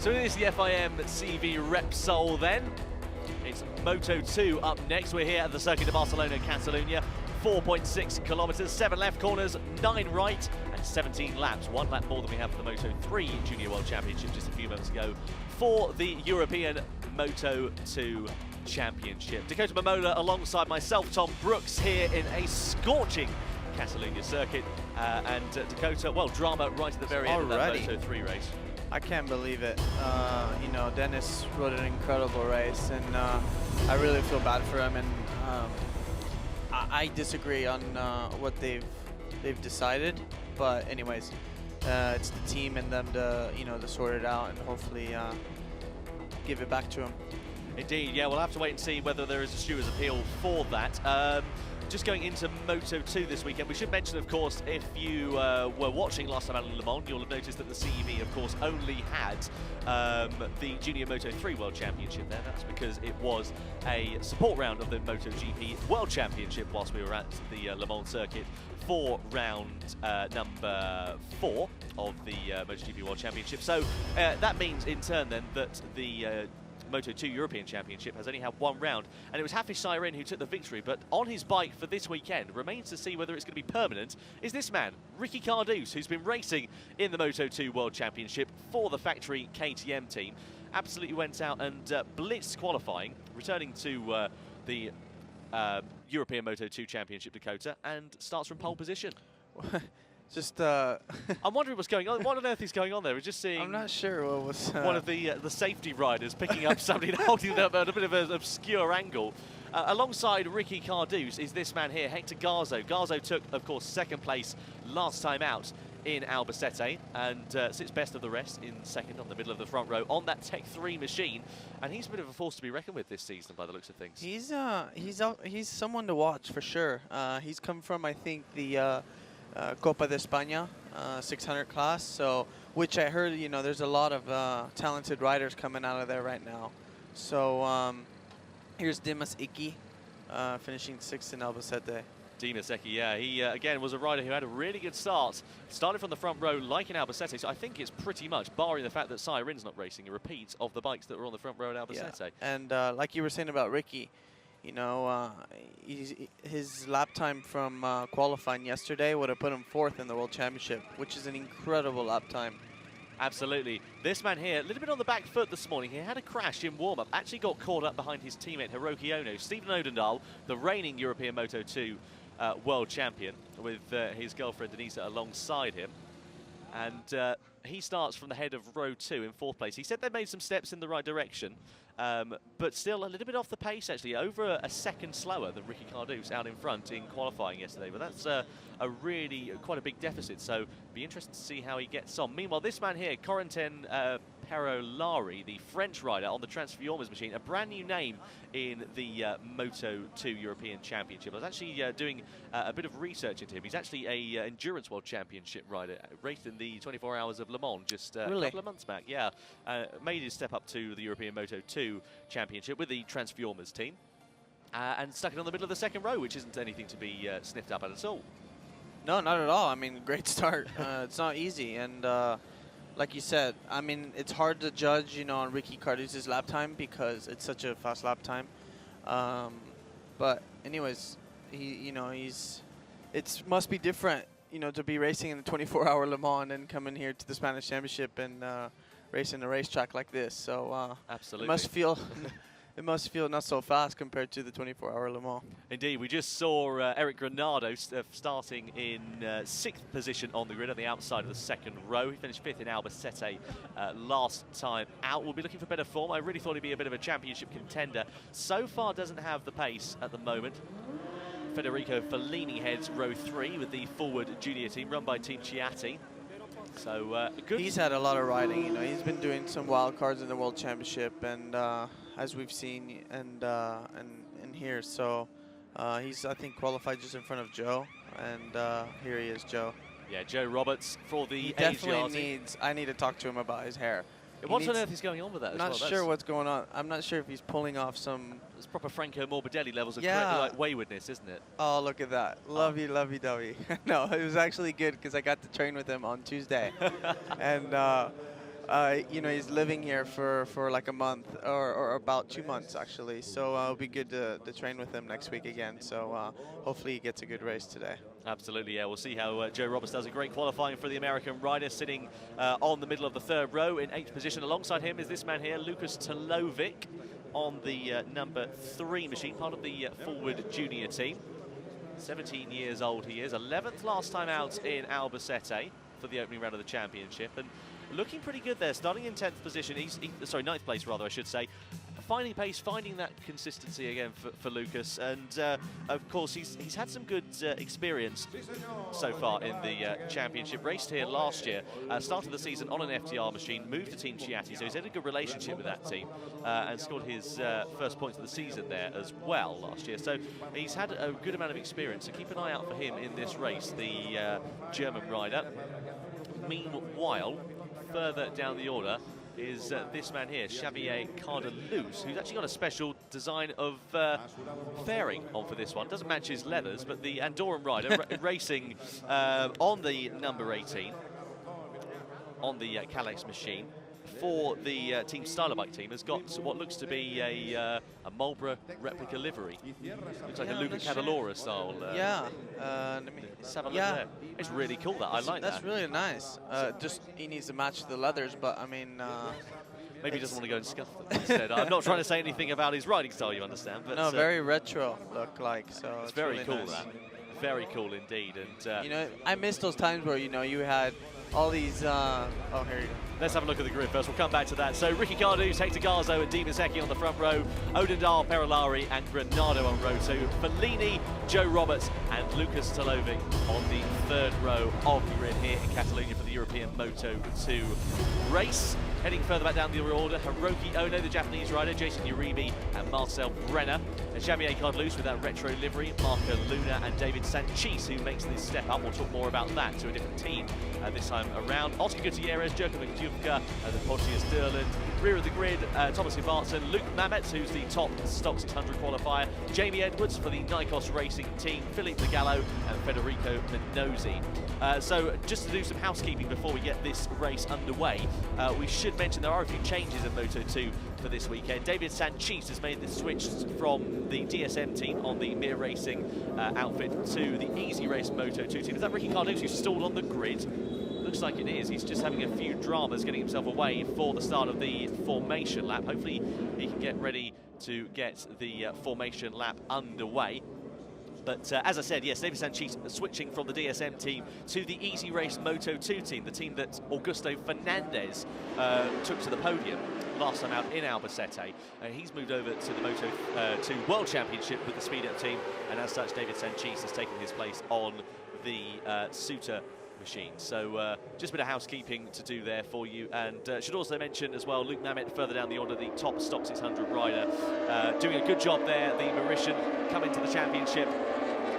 So it is the FIM CEV Repsol then. It's Moto2 up next. We're here at the Circuit de Barcelona-Catalunya. 4.6 kilometers, 7 left corners, 9 right, and 17 laps. 1 lap more than we have for the Moto3 Junior World Championship just a few moments ago for the European Moto2 Championship. Dakota Momola alongside myself, Tom Brooks, here in a scorching Catalunya circuit. And Dakota, well, drama right at the very end of that Moto3 race. I can't believe it. You know, Dennis rode an incredible race, and I really feel bad for him. And I disagree on what they've decided, but anyways, it's the team and them to to sort it out and hopefully give it back to him. Indeed, yeah, we'll have to wait and see whether there is a stewards appeal for that. Just going into Moto2 this weekend, we should mention, of course, if you were watching last time out in Le Mans, you'll have noticed that the CEV, of course, only had the Junior Moto3 World Championship there. That's because it was a support round of the MotoGP World Championship whilst we were at the Le Mans circuit for round number 4 of the MotoGP World Championship. So that means, in turn, then, that the Moto2 European Championship has only had 1 round, and it was Hafiz Sayrin who took the victory. But on his bike for this weekend, remains to see whether it's going to be permanent, is this man, Ricky Cardouse, who's been racing in the Moto2 World Championship for the factory KTM team. Absolutely went out and blitzed qualifying, returning to the European Moto2 Championship, Dakota, and starts from pole position. Just I'm wondering what's going on. What on earth is going on there? We're just seeing. I'm not sure what was one of the safety riders picking up somebody and holding them at a bit of an obscure angle. Alongside Ricky Cardouse is this man here, Hector Garzo. Garzo took, of course, 2nd place last time out in Albacete and sits best of the rest in 2nd on the middle of the front row on that Tech 3 machine. And he's a bit of a force to be reckoned with this season by the looks of things. He's someone to watch for sure. He's come from, I think, the Copa de España 600 class, so which I heard, there's a lot of talented riders coming out of there right now. So here's Dimas Iki finishing 6th in Albacete. Dimas Iki, yeah, he again was a rider who had a really good start. Started from the front row like in Albacete, so I think it's pretty much, barring the fact that Sayrin's not racing, a repeat of the bikes that were on the front row at Albacete. Yeah. And like you were saying about Ricky, his lap time from qualifying yesterday would have put him 4th in the World Championship, which is an incredible lap time. Absolutely. This man here, a little bit on the back foot this morning. He had a crash in warm-up, actually got caught up behind his teammate Hiroki Ono. Stephen Odendahl, the reigning European Moto2 World Champion, with his girlfriend Denisa alongside him. And he starts from the head of row 2 in 4th place. He said they made some steps in the right direction, but still a little bit off the pace, actually, over a 2nd slower than Ricky Cardouse out in front in qualifying yesterday. But that's a really quite a big deficit, so be interested to see how he gets on. Meanwhile, this man here, Corentin Perolari, the French rider on the Transformers machine, a brand new name in the Moto2 European Championship. I was actually doing a bit of research into him. He's actually a Endurance World Championship rider, raced in the 24 Hours of Le Mans just a couple of months back. Yeah, made his step up to the European Moto2 Championship with the Transformers team, and stuck it on the middle of the 2nd row, which isn't anything to be sniffed up at all. No, not at all. I mean, great start. It's not easy, and like you said, I mean, it's hard to judge, on Ricky Cardouse's lap time because it's such a fast lap time. But anyways, it must be different, to be racing in the 24-hour Le Mans and then coming here to the Spanish Championship and racing a racetrack like this. So absolutely, it must feel not so fast compared to the 24-hour Le Mans. Indeed, we just saw Eric Granado starting in 6th position on the grid on the outside of the 2nd row. He finished 5th in Albacete last time out. We'll be looking for better form. I really thought he'd be a bit of a championship contender. So far doesn't have the pace at the moment. Federico Fellini heads row 3 with the forward junior team run by Team Chiatti. So good. He's had a lot of riding. He's been doing some wild cards in the World Championship, and as we've seen and here, so he's, I think, qualified just in front of Joe, and here he is, Joe. Yeah, Joe Roberts for the He definitely needs. I need to talk to him about his hair. What on earth is going on with that? I'm not sure what's going on. I'm not sure if he's pulling off some. It's proper Franco Morbidelli levels of like waywardness, isn't it? Oh, look at that. Lovey-dovey. No, it was actually good because I got to train with him on Tuesday. And you know, he's living here for like a month or about 2 months actually. So it'll be good to train with him next week again. So hopefully he gets a good race today. Absolutely, yeah. We'll see how Joe Roberts does. A great qualifying for the American rider, sitting on the middle of the 3rd row in 8th position. Alongside him is this man here, Lukas Tolovic, on the number 3 machine, part of the Forward Junior team. 17 years old he is, 11th last time out in Albacete for the opening round of the championship, and looking pretty good there, starting in 10th position. Sorry, 9th place rather, I should say. Finding pace, finding that consistency again for Lukas, and of course he's had some good experience so far in the championship. Raced here last year, started the season on an FTR machine, moved to Team Chiatti, so he's had a good relationship with that team, and scored his first points of the season there as well last year. So he's had a good amount of experience, so keep an eye out for him in this race, the German rider. Meanwhile, further down the order is this man here, Xavier Cardeluz, who's actually got a special design of fairing on for this one. Doesn't match his leathers, but the Andorran rider racing on the number 18 on the Calex machine for the Team Stylobike team has got what looks to be a Marlboro replica livery. Looks like a Luca Cadalora style. Let me have a look there. It's really cool, that. I like that. That's really nice. Just he needs to match the leathers, but I mean... maybe he doesn't want to go and scuff them instead. I'm not trying to say anything about his riding style, you understand. But no, very retro look like, so it's very really cool, nice. that. Very cool indeed. And you know, I miss those times where, you know, you had all these... oh, here you go. Let's have a look at the grid first. We'll come back to that. So Ricky Cardews, Hector Garzo and Di Masecchi on the front row. Odendal, Perolari and Granado on row 2. Fellini, Joe Roberts and Lukas Tolovic on the 3rd row of the grid here in Catalonia for the European Moto2 race. Heading further back down the order, Hiroki Ono, the Japanese rider, Jason Uribe and Marcel Brenner. And Xavier Cardeluz with that retro livery, Marco Luna and David Sanchis, who makes this step up. We'll talk more about that to a different team this time around. Oscar Gutierrez, Jurgen McDuvka, and the Pontius Derland. Rear of the grid, Thomas Ivartson, Luke Mamet, who's the top Stock 600 qualifier, Jamie Edwards for the Nikos Racing team, Philippe Legallo and Federico Minozzi. So just to do some housekeeping before we get this race underway, we should mention there are a few changes in Moto2 for this weekend. David Sanchis has made the switch from the DSM team on the Mir Racing outfit to the Easy Race Moto2 team. Is that Ricky Cardews who's stalled on the grid? Looks like it is. He's just having a few dramas getting himself away for the start of the formation lap. Hopefully he can get ready to get the formation lap underway. But as I said, yes, David Sanchis switching from the DSM team to the Easy Race Moto2 team, the team that Augusto Fernandez took to the podium last time out in Albacete. He's moved over to the Moto2 World Championship with the Speed Up team, and as such, David Sanchis has taken his place on the Suter machine. So just a bit of housekeeping to do there for you, and should also mention as well Luke Mamet further down the order, the top Stock 600 rider, doing a good job there. The Mauritian coming to the championship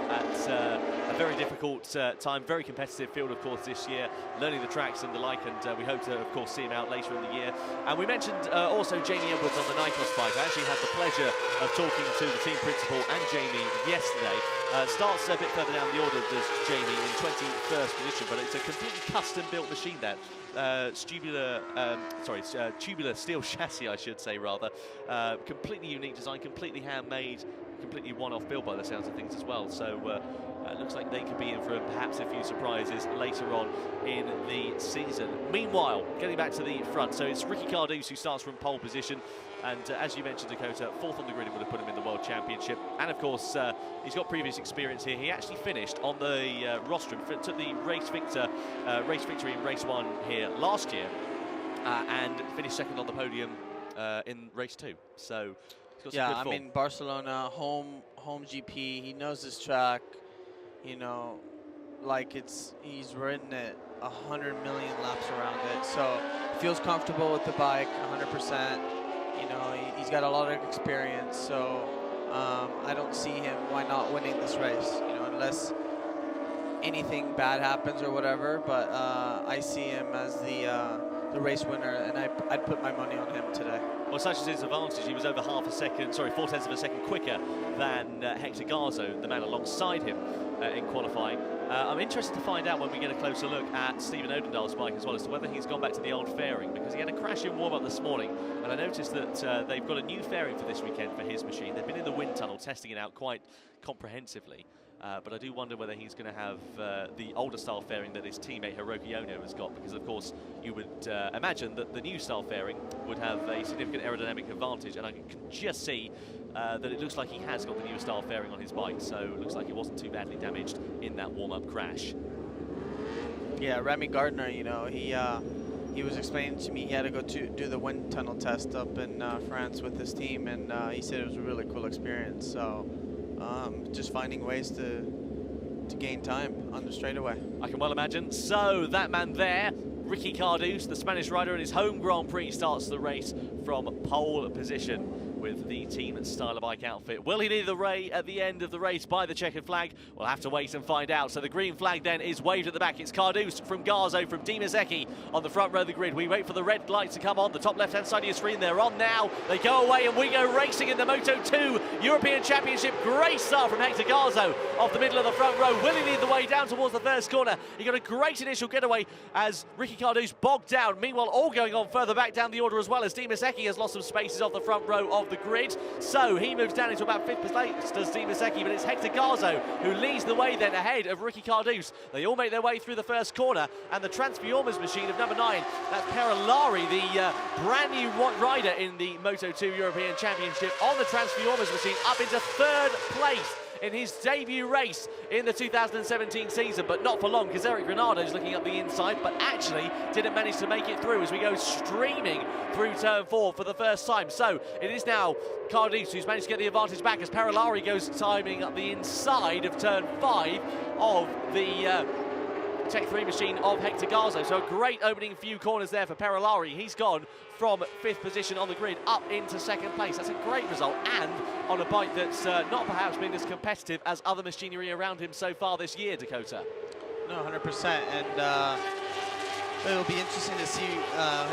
at a very difficult time, very competitive field of course this year, learning the tracks and the like, and we hope to of course see him out later in the year. And we mentioned also Jamie Edwards on the Nikos bike. I actually had the pleasure of talking to the team principal and Jamie yesterday. Starts a bit further down the order does Jamie in 21st position, but it's a completely custom built machine there. Tubular steel chassis, I should say rather. Completely unique design, completely handmade, completely one-off build by the sounds of things as well. So it looks like they could be in for perhaps a few surprises later on in the season. Meanwhile, getting back to the front, so it's Ricky Cardews who starts from pole position, and as you mentioned, Dakota, 4th on the grid would have put him in the World Championship, and of course he's got previous experience here. He actually finished on the rostrum, took the race victory in race 1 here last year, and finished 2nd on the podium in race 2. So he's got some good form. I mean, Barcelona, home GP, he knows this track, you know, like he's ridden it 100 million laps around it, so feels comfortable with the bike 100%. You know, he's got a lot of experience, so I don't see him why not winning this race, you know, unless anything bad happens or whatever, but I see him as the the race winner, and I'd put my money on him today. Well, such as his advantage, he was over 4/10 of a second quicker than Hector Garzo, the man alongside him in qualifying. I'm interested to find out when we get a closer look at Stephen Odendahl's bike as well as to whether he's gone back to the old fairing, because he had a crash in warm-up this morning, and I noticed that they've got a new fairing for this weekend for his machine. They've been in the wind tunnel testing it out quite comprehensively. But I do wonder whether he's going to have the older style fairing that his teammate Hiroki Ono has got, because of course you would imagine that the new style fairing would have a significant aerodynamic advantage, and I can just see that it looks like he has got the newer style fairing on his bike, so it looks like it wasn't too badly damaged in that warm-up crash. Yeah, Remy Gardner, you know, he was explaining to me he had to go do the wind tunnel test up in France with his team, and he said it was a really cool experience. So just finding ways to gain time on the straightaway. I can well imagine. So that man there, Ricky Cardús, the Spanish rider in his home Grand Prix, starts the race from pole position with the Team Styler bike outfit. Will he lead the way at the end of the race by the checkered flag? We'll have to wait and find out. So the green flag then is waved at the back. It's Cardús from Garzo from Di Mazzecchi on the front row of the grid. We wait for the red lights to come on. The top left-hand side of your screen, they're on now. They go away and we go racing in the Moto2 European Championship. Great start from Hector Garzo off the middle of the front row. Will he lead the way down towards the first corner? He got a great initial getaway as Ricky Cardús bogged down. Meanwhile, all going on further back down the order as well, as Di Mazzecchi has lost some spaces off the front row of the grid. So he moves down into about 5th place, does Di Mazzecchi, but it's Hector Garzo who leads the way then ahead of Ricky Cardús. They all make their way through the first corner, and the Transformers machine of number 9, that's Perolari, the brand new rider in the Moto2 European Championship, on the Transformers machine, up into 3rd place in his debut race in the 2017 season, but not for long, because Eric Granado's looking up the inside, but actually didn't manage to make it through as we go streaming through turn 4 for the first time. So it is now Cardús who's managed to get the advantage back as Perolari goes timing up the inside of turn 5 of the Tech 3 machine of Hector Garzo. So a great opening few corners there for Perolari. He's gone from 5th position on the grid up into 2nd place. That's a great result, and on a bike that's not perhaps been as competitive as other machinery around him so far this year, Dakota. No, 100%, and it'll be interesting to see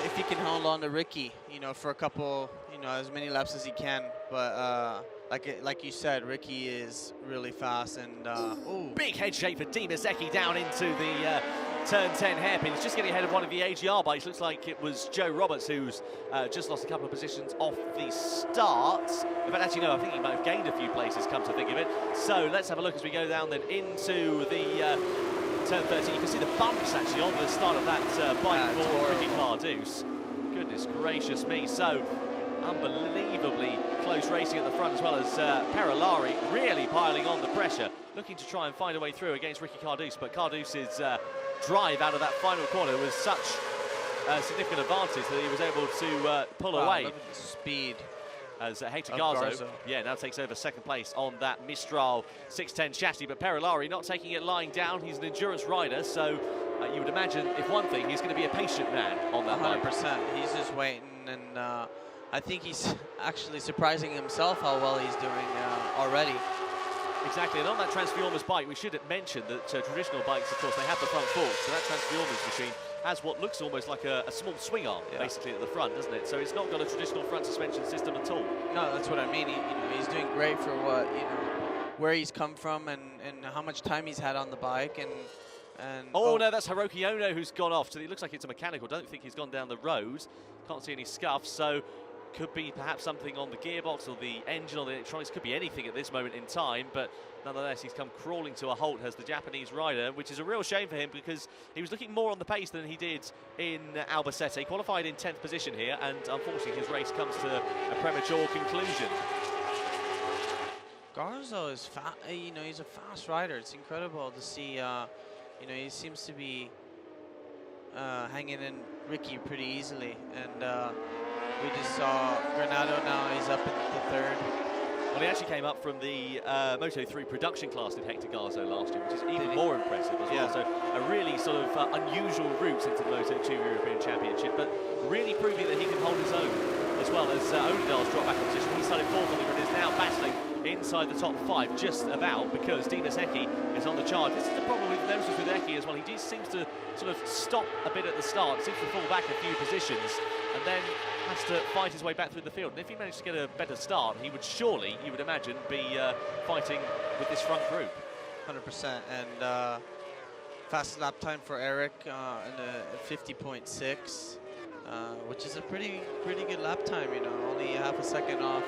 if he can hold on to Ricky, you know, for a couple, you know, as many laps as he can. But like you said, Ricky is really fast, and ooh, big head shake for Di Mazzecchi down into the turn 10 hairpin. He's just getting ahead of one of the AGR bikes. Looks like it was Joe Roberts who's just lost a couple of positions off the start. In fact, actually, no, I think he might have gained a few places, come to think of it. So let's have a look as we go down then into the turn 13. You can see the bumps actually on the start of that bike for Ricky Cardús. Goodness gracious me. So unbelievably close racing at the front, as well as Perolari really piling on the pressure, looking to try and find a way through against Ricky Cardús, but Cardús's drive out of that final corner was such a significant advantage that he was able to pull away. Look at the speed as Hector Garzo, now takes over 2nd place on that Mistral 610 chassis, but Perolari not taking it lying down. He's an endurance rider, so you would imagine, if one thing, he's going to be a patient man on that 100%. bike. He's just waiting, and I think he's actually surprising himself how well he's doing already. Exactly, and on that Transformers bike, we should mention that traditional bikes, of course, they have the front forks, so that Transformers machine has what looks almost like a small swing arm, basically, at the front, doesn't it? So it's not got a traditional front suspension system at all. No, that's what I mean. He's doing great for what, where he's come from and how much time he's had on the bike, and no, that's Hiroki Ono who's gone off. So it looks like it's a mechanical. Don't think he's gone down the road. Can't see any scuffs. So could be perhaps something on the gearbox or the engine or the electronics. Could be anything at this moment in time. But nonetheless, he's come crawling to a halt as the Japanese rider, which is a real shame for him because he was looking more on the pace than he did in Albacete. Qualified in 10th position here, and unfortunately his race comes to a premature conclusion. Garzo is he's a fast rider. It's incredible to see. He seems to be hanging in Ricky pretty easily, and we just saw Granado now. He's up into 3rd. Well, he actually came up from the Moto3 production class with Hector Garzo last year, which is even more impressive as well. So a really sort of unusual route into the Moto2 European Championship, but really proving that he can hold his own, as well as Odendahl's dropped back in position. He started 4th on the grid, is now battling inside the top 5 just about, because Di Mazzecchi is on the charge. This is the problem we've noticed with Eki as well. He just seems to sort of stop a bit at the start, seems to fall back a few positions, and then has to fight his way back through the field. And if he managed to get a better start, he would surely, you would imagine, be fighting with this front group. 100%. And fastest lap time for Eric in a 50.6, which is a pretty good lap time. You know, only half a second off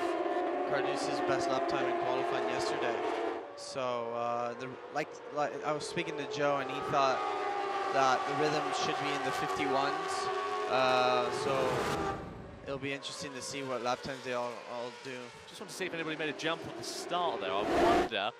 Carduce's best lap time in qualifying yesterday. So like I was speaking to Joe, and he thought that the rhythm should be in the 51s. So it'll be interesting to see what lap times they all do. Just want to see if anybody made a jump at the start there. I wonder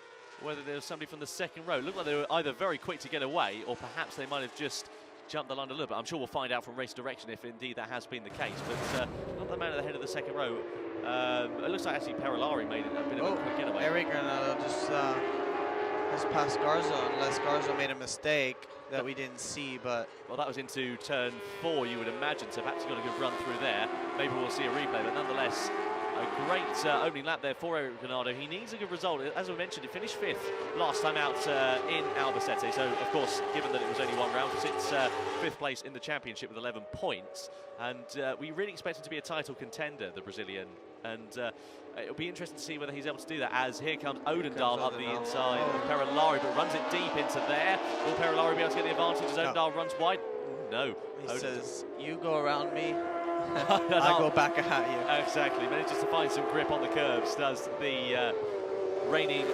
whether there was somebody from the second row. It looked like they were either very quick to get away, or perhaps they might have just jumped the line a little bit. I'm sure we'll find out from race direction if indeed that has been the case. But not the man at the head of the second row. It looks like actually Perolari made it a bit of a quick getaway. Eric Granado just has passed Garza, unless Garza made a mistake that we didn't see. But well, that was into turn 4, you would imagine, so perhaps he got a good run through there. Maybe we'll see a replay, but nonetheless, a great opening lap there for Eric Granado. He needs a good result. As I mentioned, he finished 5th last time out in Albacete. So, of course, given that it was only one round, sits 5th place in the championship with 11 points. And we really expect him to be a title contender, the Brazilian. And it'll be interesting to see whether he's able to do that, as here comes Odendaal up the inside of Perolari, but runs it deep into there. Will Perolari be able to get the advantage as Odendaal runs wide? No. He says, you go around me, I go back at you. Exactly. Manages to find some grip on the curves, does the reigning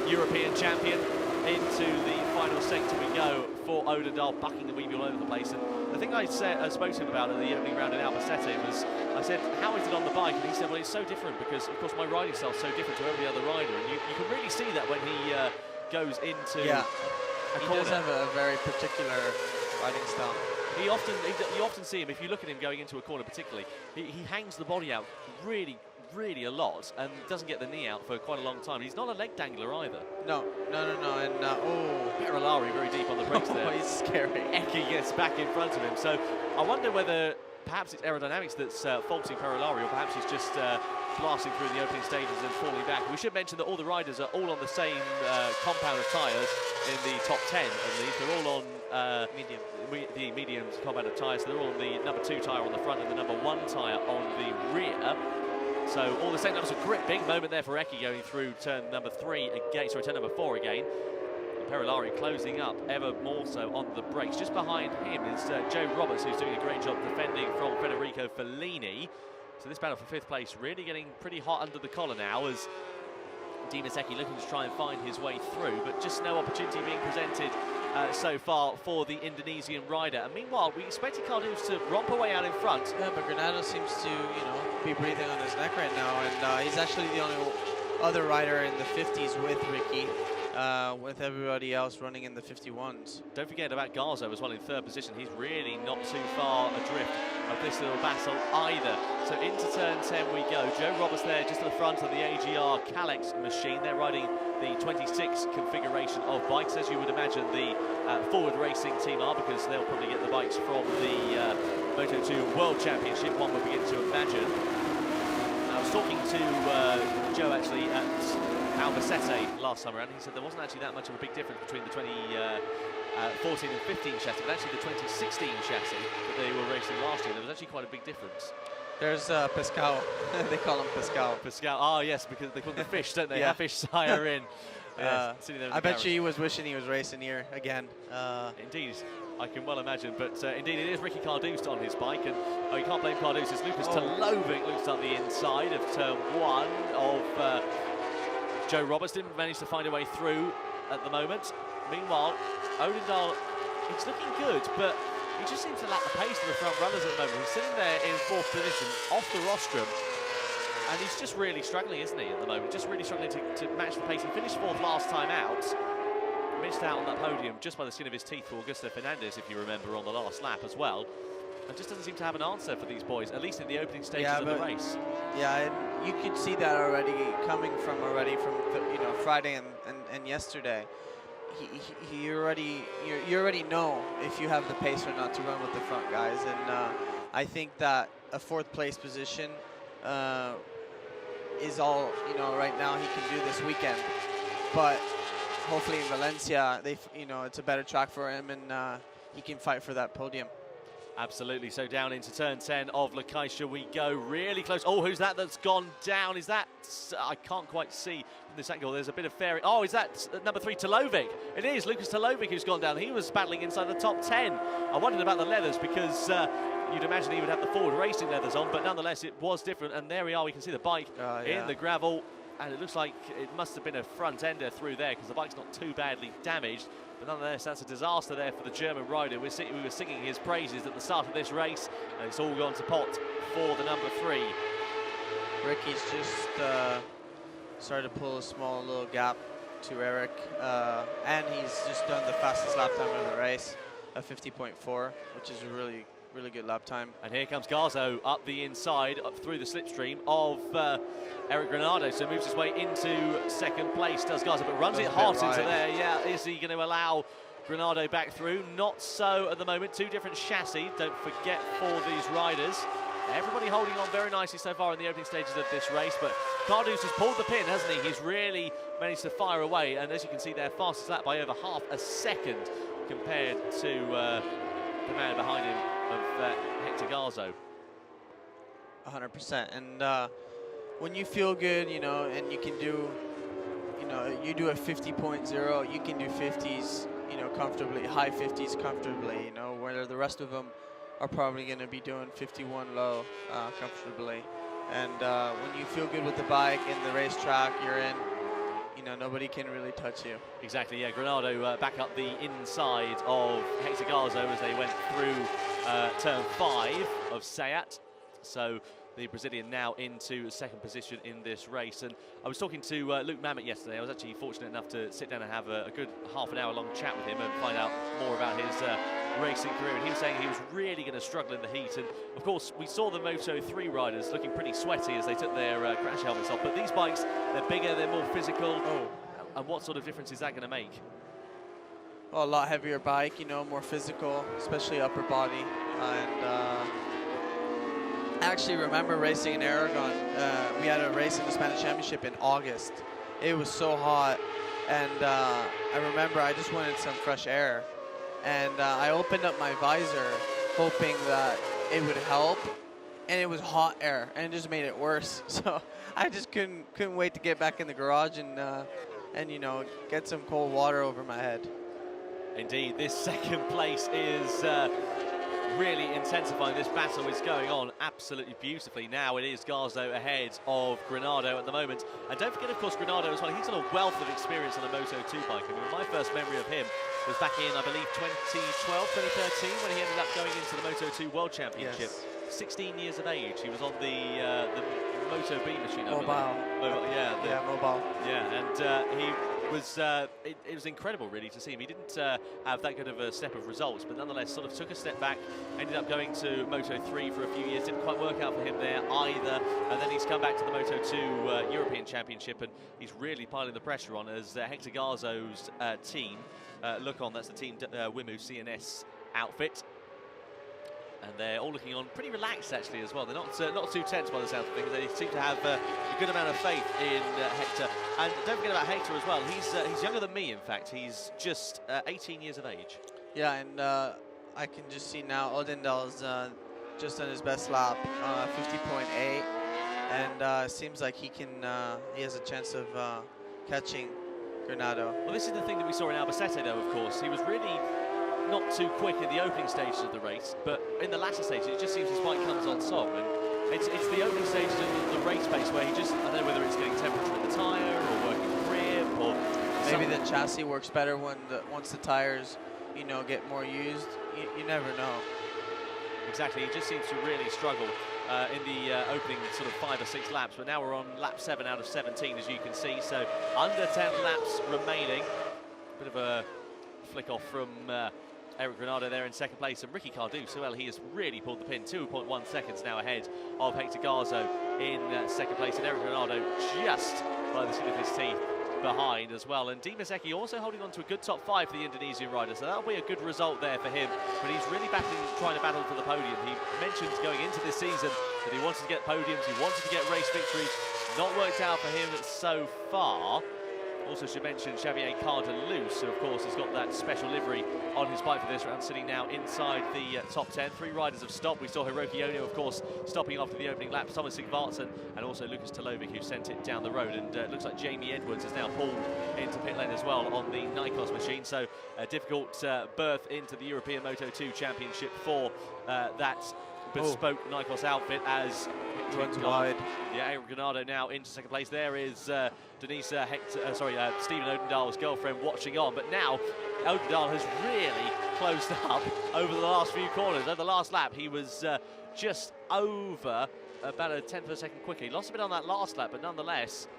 European champion. Into the final sector we go for Odendaal, bucking the weavy all over the place. And the thing I spoke to him about at the opening round in Albacete was, I said, how is it on the bike? And he said, well, it's so different because, of course, my riding style is so different to every other rider. And you can really see that when he goes into a corner. He does have a very particular riding style. You often see him, if you look at him going into a corner particularly, he hangs the body out really a lot and doesn't get the knee out for quite a long time. He's not a leg dangler either. No. And Perolari very deep on the brakes there. He's scary. Eki gets back in front of him. So I wonder whether perhaps it's aerodynamics that's faulting Perolari, or perhaps he's just blasting through the opening stages and falling back. We should mention that all the riders are all on the same compound of tyres in the top 10 at least. They're all on the medium compound of tyres. So they're all on the number 2 tyre on the front and the number 1 tyre on the rear. So all the same, that was a great big moment there for Eki going through turn number 3 again, sorry, turn number 4 again. And Perolari closing up ever more so on the brakes. Just behind him is Joe Roberts, who's doing a great job defending from Federico Fellini. So this battle for 5th place really getting pretty hot under the collar now, as Dimas Eki looking to try and find his way through, but just no opportunity being presented so far for the Indonesian rider. And meanwhile, we expected Carduce to romp away out in front. Yeah, but Granado seems to, be breathing on his neck right now, and he's actually the only other rider in the 50s with Ricky, with everybody else running in the 51s. Don't forget about Garzo as well in 3rd position. He's really not too far adrift of this little battle either. So into turn 10 we go. Joe Roberts there just at the front of the AGR Calex machine. They're riding the 26 configuration of bikes, as you would imagine the Forward Racing team are, because they'll probably get the bikes from the Moto2 World Championship, one would begin to imagine. I was talking to Joe actually at Albacete last summer, and he said there wasn't actually that much of a big difference between the 2014 and 15 chassis, but actually the 2016 chassis that they were racing last year, there was actually quite a big difference. There's Pescao. They call him Pescao. Pescao, oh yes, because they call them fish, don't they? Yeah. Fish sire in. I bet you he was wishing he was racing here again. Indeed, I can well imagine. But indeed, it is Ricky Carduce on his bike, and you can't blame Carduce. It's Lucas Tolovic looks on the inside of turn 1 of Joe Roberts. Didn't manage to find a way through at the moment. Meanwhile, Odendaal, it's looking good, but he just seems to lack the pace of the front runners at the moment. He's sitting there in 4th position off the rostrum, and he's just really struggling, isn't he, at the moment? Just really struggling to match the pace. He finished 4th last time out. Missed out on that podium just by the skin of his teeth for Augusto Fernandez, if you remember, on the last lap as well. And just doesn't seem to have an answer for these boys, at least in the opening stages of the race. Yeah, and you could see that already coming from Friday and yesterday. You already know if you have the pace or not to run with the front guys, and I think that a 4th place position is all right now he can do this weekend. But hopefully in Valencia, it's a better track for him, and he can fight for that podium. Absolutely. So down into turn 10 of Lakaisha we go, really close. Oh, who's that that's gone down? Is that, I can't quite see from this angle. There's a bit of fairing. Oh, is that number 3, Tolovic? It is Lucas Tolovic who's gone down. He was battling inside the top 10. I wondered about the leathers because you'd imagine he would have the forward racing leathers on, but nonetheless it was different. And there we are, we can see the bike in the gravel. And it looks like it must have been a front ender through there because the bike's not too badly damaged. But nonetheless, that's a disaster there for the German rider. We were singing his praises at the start of this race, and it's all gone to pot for the number 3. Ricky's just started to pull a small little gap to Eric, and he's just done the fastest lap time of the race, a 50.4, which is a really good lap time. And here comes Garzo up the inside, up through the slipstream of Eric Granado. So moves his way into second place, does Garzo, but runs it hot into there. Yeah, is he going to allow Granado back through? Not so at the moment. 2 different chassis, don't forget, for these riders. Everybody holding on very nicely so far in the opening stages of this race, but Cardu's just pulled the pin, hasn't he? He's really managed to fire away, and as you can see there, fastest lap by over half a second compared to the man behind him of Hector Garzo. 100%. And when you feel good, and you can do, you do a 50.0, you can do 50s, comfortably, high 50s comfortably, where the rest of them are probably going to be doing 51 low comfortably. And when you feel good with the bike and the racetrack you're in, nobody can really touch you. Exactly, yeah. Granado back up the inside of Hector Garzo as they went through turn 5 of Seat. So the Brazilian now into second position in this race. And I was talking to Luke Mamet yesterday. I was actually fortunate enough to sit down and have a good half-an-hour long chat with him and find out more about his racing career. And he was saying he was really going to struggle in the heat. And of course, we saw the Moto3 riders looking pretty sweaty as they took their crash helmets off. But these bikes, they're bigger, they're more physical. And what sort of difference is that going to make? Well, a lot heavier bike, more physical, especially upper body. And I actually remember racing in Aragon. We had a race in the Spanish Championship in August. It was so hot, and I remember I just wanted some fresh air. And I opened up my visor, hoping that it would help, and it was hot air, and it just made it worse. So I just couldn't wait to get back in the garage and get some cold water over my head. Indeed, this second place is really intensifying. This battle is going on absolutely beautifully. Now it is Garzo ahead of Granado at the moment. And don't forget, of course, Granado as well. He's got a wealth of experience on a Moto2 bike. I mean, my first memory of him was back in, I believe, 2012, 2013, when he ended up going into the Moto2 World Championship. Yes. 16 years of age. He was on the Moto B machine. Mobile. Mobile. Yeah, and he was, it was incredible really to see him. He didn't have that good of a step of results, but nonetheless sort of took a step back, ended up going to Moto3 for a few years, didn't quite work out for him there either, and then he's come back to the Moto2 European Championship, and he's really piling the pressure on as Hector Garzo's team look on. That's the team Wimu CNS outfit. And they're all looking on pretty relaxed, actually, as well. They're not too tense by the sound of things. They seem to have a good amount of faith in Hector. And don't forget about Hector as well. He's younger than me, in fact. He's just 18 years of age. Yeah, and I can just see now Odendal's just on his best lap, 50.8. And seems like he has a chance of catching Granado. Well, this is the thing that we saw in Albacete, though, of course. He was really not too quick in the opening stages of the race, but in the latter stages, it just seems his bike comes on song. And it's the opening stages of the race pace where he just, I don't know whether it's getting temperature in the tyre or working the grip or maybe the chassis works better once the tires, get more used. You never know. Exactly, he just seems to really struggle in the opening sort of 5 or 6 laps, but now we're on lap 7 out of 17, as you can see, so under 10 laps remaining. Bit of a flick off from Eric Granado there in second place, and Ricky Cardu, well, he has really pulled the pin. 2.1 seconds now ahead of Hector Garzo in second place, and Eric Granado just by the skin of his teeth behind as well. And Dimas Eki also holding on to a good top 5 for the Indonesian rider, so that'll be a good result there for him. But he's really trying to battle for the podium. He mentioned going into this season that he wanted to get podiums, he wanted to get race victories. Not worked out for him so far. Also should mention Xavier Cardelus, who of course has got that special livery on his bike for this round, sitting now inside the top 10. 3 riders have stopped. We saw Hiroki Ono, of course, stopping after the opening lap. Thomas Sigvarsson and also Lucas Tolovic, who sent it down the road. And it looks like Jamie Edwards has now pulled into pit lane as well on the Nikos machine. So a difficult berth into the European Moto2 Championship for that bespoke Nikos outfit as runs wide. Yeah, Eric Granado now into second place. There is Stephen Odendahl's girlfriend watching on. But now Odendahl has really closed up over the last few corners. Over the last lap, he was just over about a tenth of a second quicker. He lost a bit on that last lap, but nonetheless,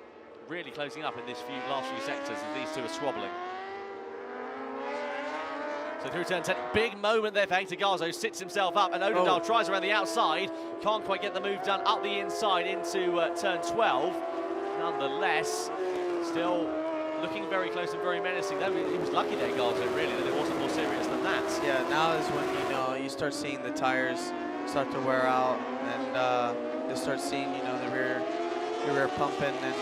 really closing up in this last few sectors as these two are squabbling. So through turn 10, big moment there for Hector Garzo, sits himself up, and Odendahl tries around the outside, can't quite get the move done up the inside into turn 12. Nonetheless, still looking very close and very menacing. He was lucky there, Garzo, really, that it wasn't more serious than that. Yeah, now is when, you know, you start seeing the tires start to wear out, and you start seeing, you know, the rear pumping, and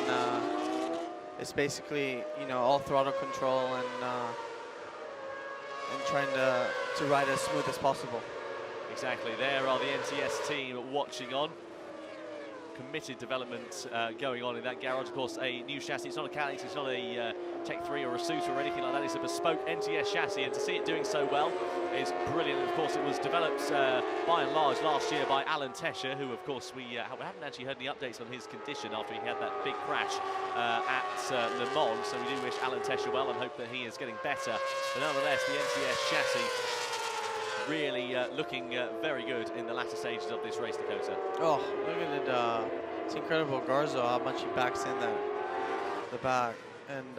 it's basically, you know, all throttle control and trying to ride as smooth as possible. Exactly, there are the NTS team watching on. Committed development going on in that garage. Of course, a new chassis. It's not a Calix, it's not a Tech 3 or a Suter or anything like that. It's a bespoke NTS chassis, and to see it doing so well is brilliant. And of course, it was developed by and large last year by Alan Tescher, who, of course, we haven't actually heard any updates on his condition after he had that big crash at Le Mans. So we do wish Alan Tescher well and hope that he is getting better. But nonetheless, the NTS chassis really looking very good in the latter stages of this race, Dakota. Oh, look at it. It's incredible, Garzo, how much he backs in the back. And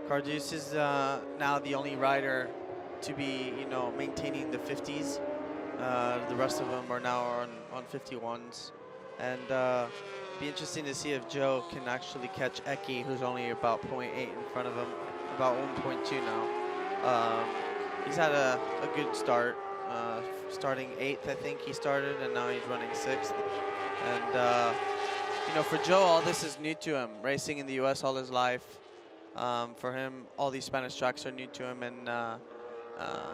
Cardeus is now the only rider to be, you know, maintaining the 50s. The rest of them are now on 51s. And be interesting to see if Joe can actually catch Eki, who's only about 0.8 in front of him, about 1.2 now. He's had a good start, starting 8th, I think he started, and now he's running 6th. And, you know, for Joe, all this is new to him. Racing in the US all his life. For him, all these Spanish tracks are new to him, and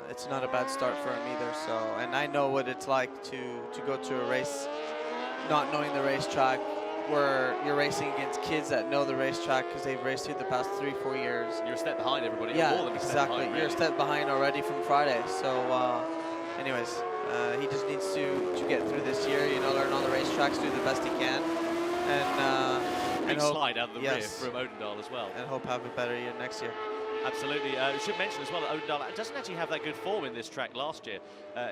it's not a bad start for him either. So, and I know what it's like to go to a race not knowing the racetrack, where you're racing against kids that know the racetrack because they've raced here the past 3-4 years. You're a step behind everybody. Yeah, more than exactly. Behind, You're a step behind already from Friday. So, anyways, he just needs to get through this year. You know, learn on the racetracks, do the best he can, and big slide out of the rear yes, from Odendahl as well. And hope have a better year next year. Absolutely. We should mention as well that Odendahl doesn't actually have that good form in this track last year.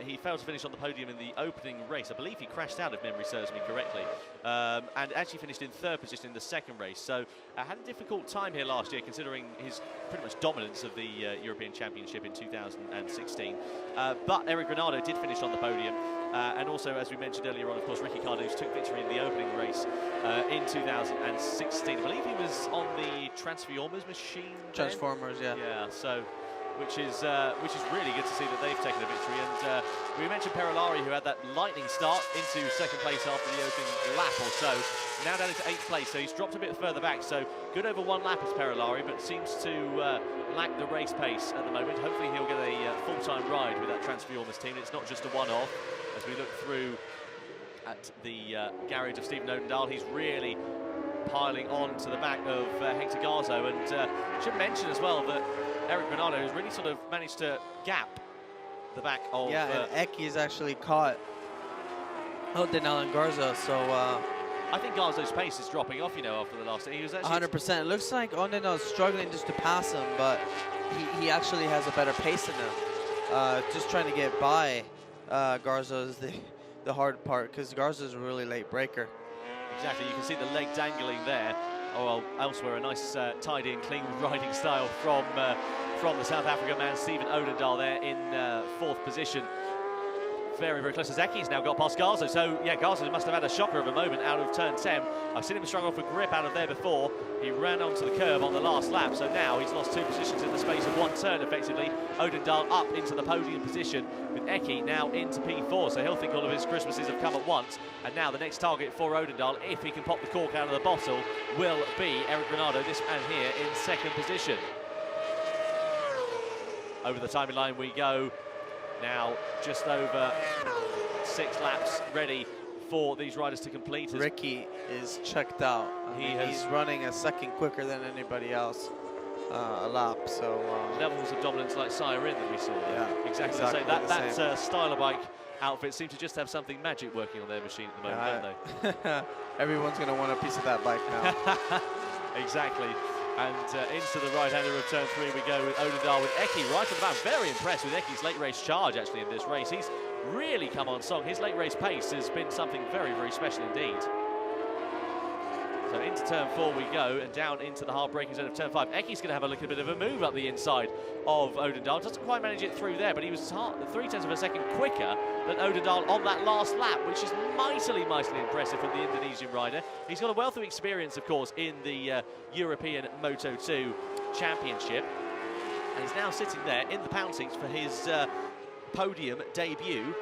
He failed to finish on the podium in the opening race. I believe he crashed out, if memory serves me correctly, and actually finished in 3rd position in the 2nd race. So had a difficult time here last year, considering his pretty much dominance of the European Championship in 2016. But Eric Granado did finish on the podium. And also, as we mentioned earlier on, of course, Ricky Cardozo took victory in the opening race in 2016. I believe he was on the Transformers machine. Transformers, yeah. Yeah, so which is really good to see that they've taken a victory. And we mentioned Perilari, who had that lightning start into 2nd place after the opening lap or so. Now down into 8th place, so he's dropped a bit further back. So good over 1 lap is Perilari, but seems to lack the race pace at the moment. Hopefully he'll get a full-time ride with that Transformers team. It's not just a one-off. As we look through at the garage of Stephen Odendahl, he's really piling on to the back of Hector Garzo. And should mention as well that Eric Granado has really sort of managed to gap the back of... Yeah, and Eki has actually caught Odendahl and Garzo, so... I think Garzo's pace is dropping off, you know, after the last... He was actually 100%. It looks like Odendahl is struggling just to pass him, but he actually has a better pace than him. Just trying to get by Garzo is the hard part, because Garzo is a really late breaker. Exactly, you can see the leg dangling there. Oh, well, elsewhere, a nice tidy and clean riding style from the South African man, Stephen Odendahl, there in 4th position very, very close. Zeki's now got past Garza. So, yeah, Garza must have had a shocker of a moment out of turn 10. I've seen him struggle for grip out of there before. He ran onto the curb on the last lap. So now he's lost 2 positions in the space of 1 turn, effectively. Odendaal up into the podium position with Eki now into P4. So he'll think all of his Christmases have come at once. And now the next target for Odendaal, if he can pop the cork out of the bottle, will be Eric Granado, this man here, in 2nd position. Over the timing line we go. Now just over 6 laps ready for these riders to complete. Ricky is checked out. He's running a second quicker than anybody else a lap. So levels of dominance like Siren that we saw. Yeah, exactly. So that Styler bike outfit seem to just have something magic working on their machine at the moment, don't they? Everyone's going to want a piece of that bike now. Exactly. And into the right-hander of turn 3 we go with Odendaal with Eki right on the back. Very impressed with Eki's late race charge actually in this race. He's really come on song. His late race pace has been something very, very special indeed. So into turn 4 we go, and down into the hard braking zone of turn 5. Eki's going to have a look at a bit of a move up the inside of Odendaal. Doesn't quite manage it through there, but he was 0.3 of a second quicker than Odendaal on that last lap, which is mightily, mightily impressive from the Indonesian rider. He's got a wealth of experience, of course, in the European Moto2 Championship. And he's now sitting there in the pound seats for his podium debut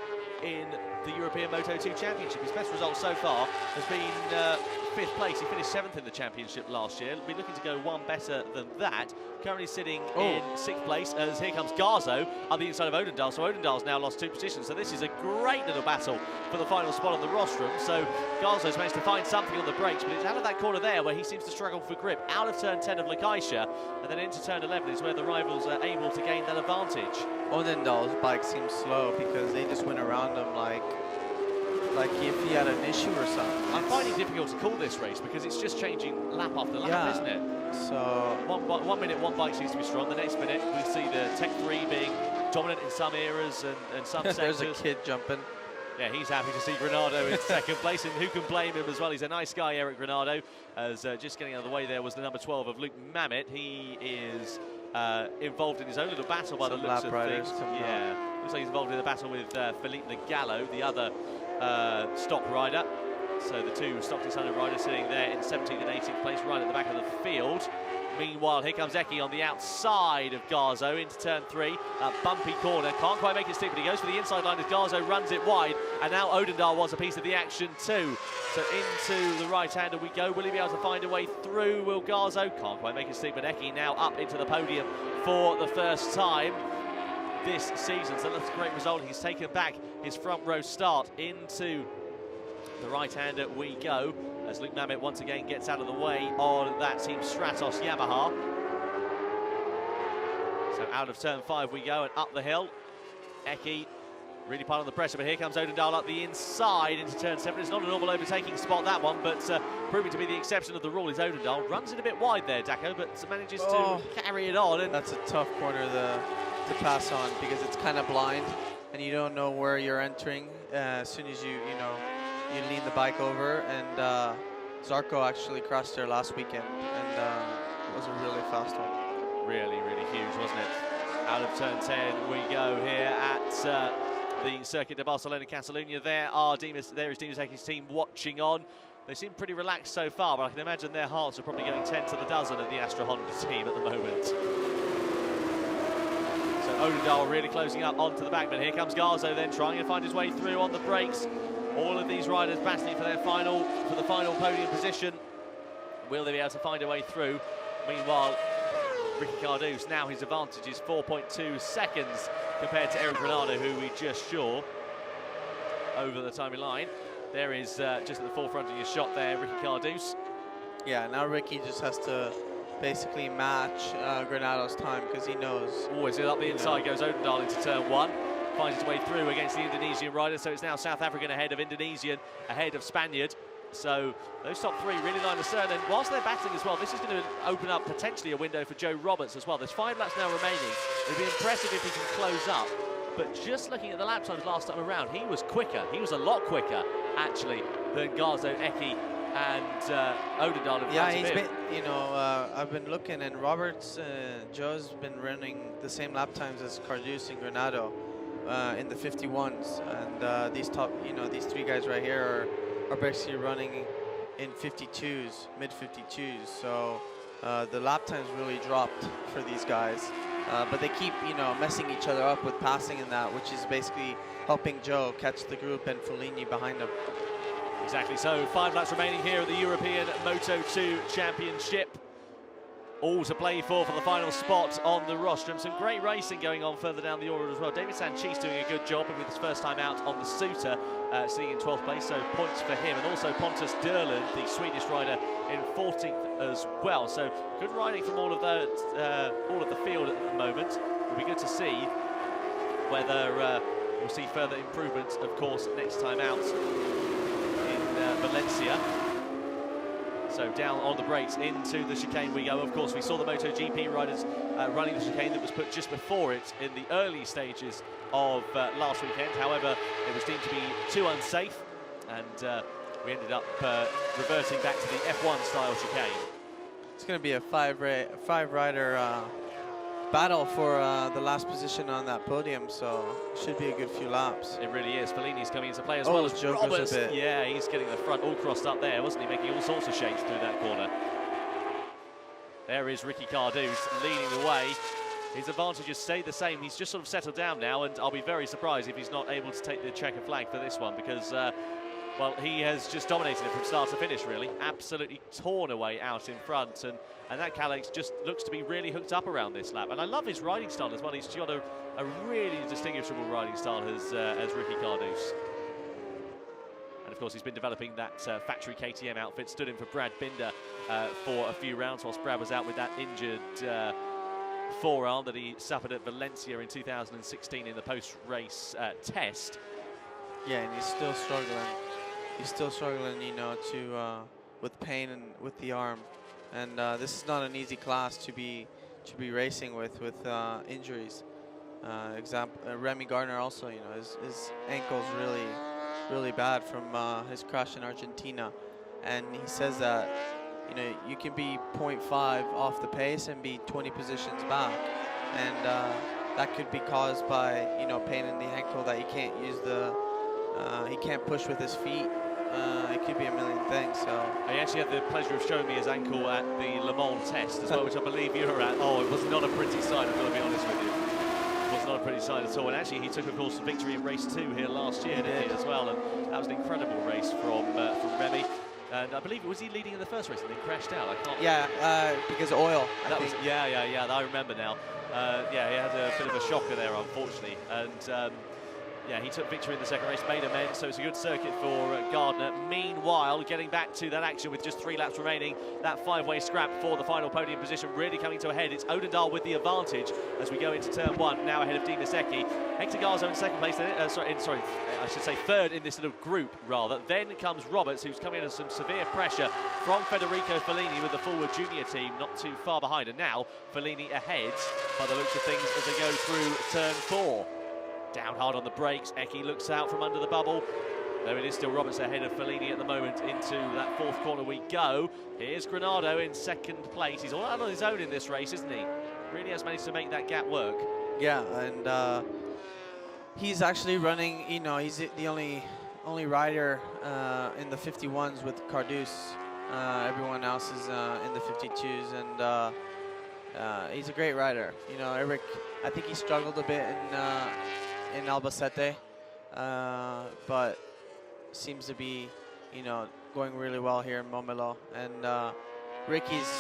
in the European Moto2 Championship. His best result so far has been 5th place. He finished 7th in the championship last year. He'll be looking to go 1 better than that. Currently sitting in 6th place as here comes Garzo on the inside of Odendaal. So Odendaal's now lost 2 positions. So this is a great little battle for the final spot on the rostrum. So Garzo's managed to find something on the brakes, but it's out of that corner there where he seems to struggle for grip. Out of turn 10 of Lakaisha, and then into turn 11 is where the rivals are able to gain that advantage. Odendaal's bike seems slow because they just went around him like if he had an issue or something. I'm finding it difficult to call this race because it's just changing lap after lap, isn't it? So one minute one bike seems to be strong, the next minute we see the Tech 3 being dominant in some eras and some sectors. There's a kid jumping. Yeah, he's happy to see Granado in 2nd place, and who can blame him as well? He's a nice guy, Eric Granado. As just getting out of the way there was the number 12 of Luke Mamet. He is involved in his own little battle by the looks of things. Yeah, looks like he's involved in a battle with Philippe Gallo, the other stock rider. So the 2 Stock 600 riders sitting there in 17th and 18th place, right at the back of the field. Meanwhile, here comes Eki on the outside of Garzo into turn 3. That bumpy corner, can't quite make it stick, but he goes for the inside line as Garzo runs it wide. And now Odendaal was a piece of the action too. So into the right-hander we go. Will he be able to find a way through? Will Garzo? Can't quite make it stick, but Eki now up into the podium for the first time this season. So that's a great result. He's taken back his front row start. Into the right-hander we go as Luke Mamet once again gets out of the way on that Team Stratos Yamaha. So out of turn 5 we go and up the hill. Eki really piling the pressure, but here comes Odendaal up the inside into turn 7. It's not a normal overtaking spot, that one, but proving to be the exception of the rule is Odendaal. Runs it a bit wide there, Dako, but manages to carry it on. And that's a tough corner to pass on because it's kind of blind and you don't know where you're entering as soon as you lean the bike over. And Zarco actually crossed there last weekend, and it was a really fast one. Really, really huge, wasn't it? Out of turn 10 we go here at the Circuit de Barcelona-Catalunya. There is Dimas Eki's team watching on. They seem pretty relaxed so far, but I can imagine their hearts are probably going 10 to the dozen at the Astra Honda team at the moment. So Odendaal really closing up onto the back, but here comes Garzo then trying to find his way through on the brakes. All of these riders battling for the final podium position. Will they be able to find a way through? Meanwhile, Ricky Cardouse, now his advantage is 4.2 seconds compared to Eric Granado, who we just saw over the timing line. There is just at the forefront of your shot there, Ricky Cardouse. Yeah, now Ricky just has to basically match Granado's time because he knows. Always up the inside goes Odendaal into turn 1. Finds his way through against the Indonesian rider, so it's now South African ahead of Indonesian, ahead of Spaniard. So those top 3 really line astern, and whilst they're battling as well, this is going to open up potentially a window for Joe Roberts as well. There's 5 laps now remaining. It'd be impressive if he can close up, but just looking at the lap times last time around, he was quicker. He was a lot quicker, actually, than Garzo, Eki and Odendaal. Yeah, he's been, I've been looking, and Roberts, Joe's been running the same lap times as Cardouse and Granado. in the 51s, and these three guys right here are basically running in 52s, mid 52s. So the lap times really dropped for these guys, but they keep messing each other up with passing and that, which is basically helping Joe catch the group and Foligny behind him. Exactly. So 5 laps remaining here at the European Moto2 Championship. All to play for the final spot on the rostrum. Some great racing going on further down the order as well. David Sanchis doing a good job with his first time out on the Suter, sitting in 12th place, so points for him. And also Pontus Derlund, the Swedish rider, in 14th as well. So good riding from all of the field at the moment. It'll be good to see whether we'll see further improvements, of course, next time out in Valencia. So down on the brakes into the chicane we go. Of course, we saw the MotoGP riders running the chicane that was put just before it in the early stages of last weekend. However, it was deemed to be too unsafe, and we ended up reverting back to the F1 style chicane. It's going to be a five-rider battle for the last position on that podium, so should be a good few laps. It really is. Fellini's coming into play as well as Roberts. A bit. Yeah, he's getting the front all crossed up there, wasn't he? Making all sorts of shapes through that corner. There is Ricky Cardouse leading the way. His advantages stayed the same. He's just sort of settled down now, and I'll be very surprised if he's not able to take the checker flag for this one, because well, he has just dominated it from start to finish, really. Absolutely torn away out in front, and that Calyx just looks to be really hooked up around this lap. And I love his riding style as well. He's got a really distinguishable riding style as Ricky Cardouse. And of course, he's been developing that factory KTM outfit, stood in for Brad Binder for a few rounds, whilst Brad was out with that injured forearm that he suffered at Valencia in 2016 in the post-race test. Yeah, and he's still struggling. He's still struggling, with pain and with the arm. And this is not an easy class to be racing with injuries. Remy Gardner also, his ankle's really bad from his crash in Argentina, and he says that you can be 0.5 off the pace and be 20 positions back, and that could be caused by pain in the ankle, that he can't use he can't push with his feet. It could be a million things. So he actually had the pleasure of showing me his ankle at the Le Mans test as well, which I believe you were at. Oh, it was not a pretty sight, I've got to be honest with you. It was not a pretty sight at all. And actually, he took, of course, the victory in race 2 here last year, didn't he, as well? And that was an incredible race from Remy. And I believe, was he leading in the first race and then crashed out? I can't. Yeah, because of oil. Yeah. I remember now. Yeah, he had a bit of a shocker there, unfortunately. And yeah, he took victory in the second race, made amends, so it's a good circuit for Gardner. Meanwhile, getting back to that action with just 3 laps remaining, that 5-way scrap for the final podium position really coming to a head. It's Odendaal with the advantage as we go into turn 1, now ahead of Di Nasecchi. Hector Garzo in second place, I should say third in this little group, rather. Then comes Roberts, who's coming under some severe pressure from Federico Foligny with the Forward Junior team not too far behind. And now Foligny ahead by the looks of things as they go through turn 4. Down hard on the brakes, Eki looks out from under the bubble. There it is, still Roberts ahead of Foligny at the moment. Into that 4th corner we go. Here's Granado in 2nd place. He's all out on his own in this race, isn't he? Really has managed to make that gap work. Yeah, and he's actually running, he's the only rider in the 51s with Cardouse. Everyone else is in the 52s, and he's a great rider. Eric, I think he struggled a bit in Albacete, but seems to be, going really well here in Momelo. And Ricky's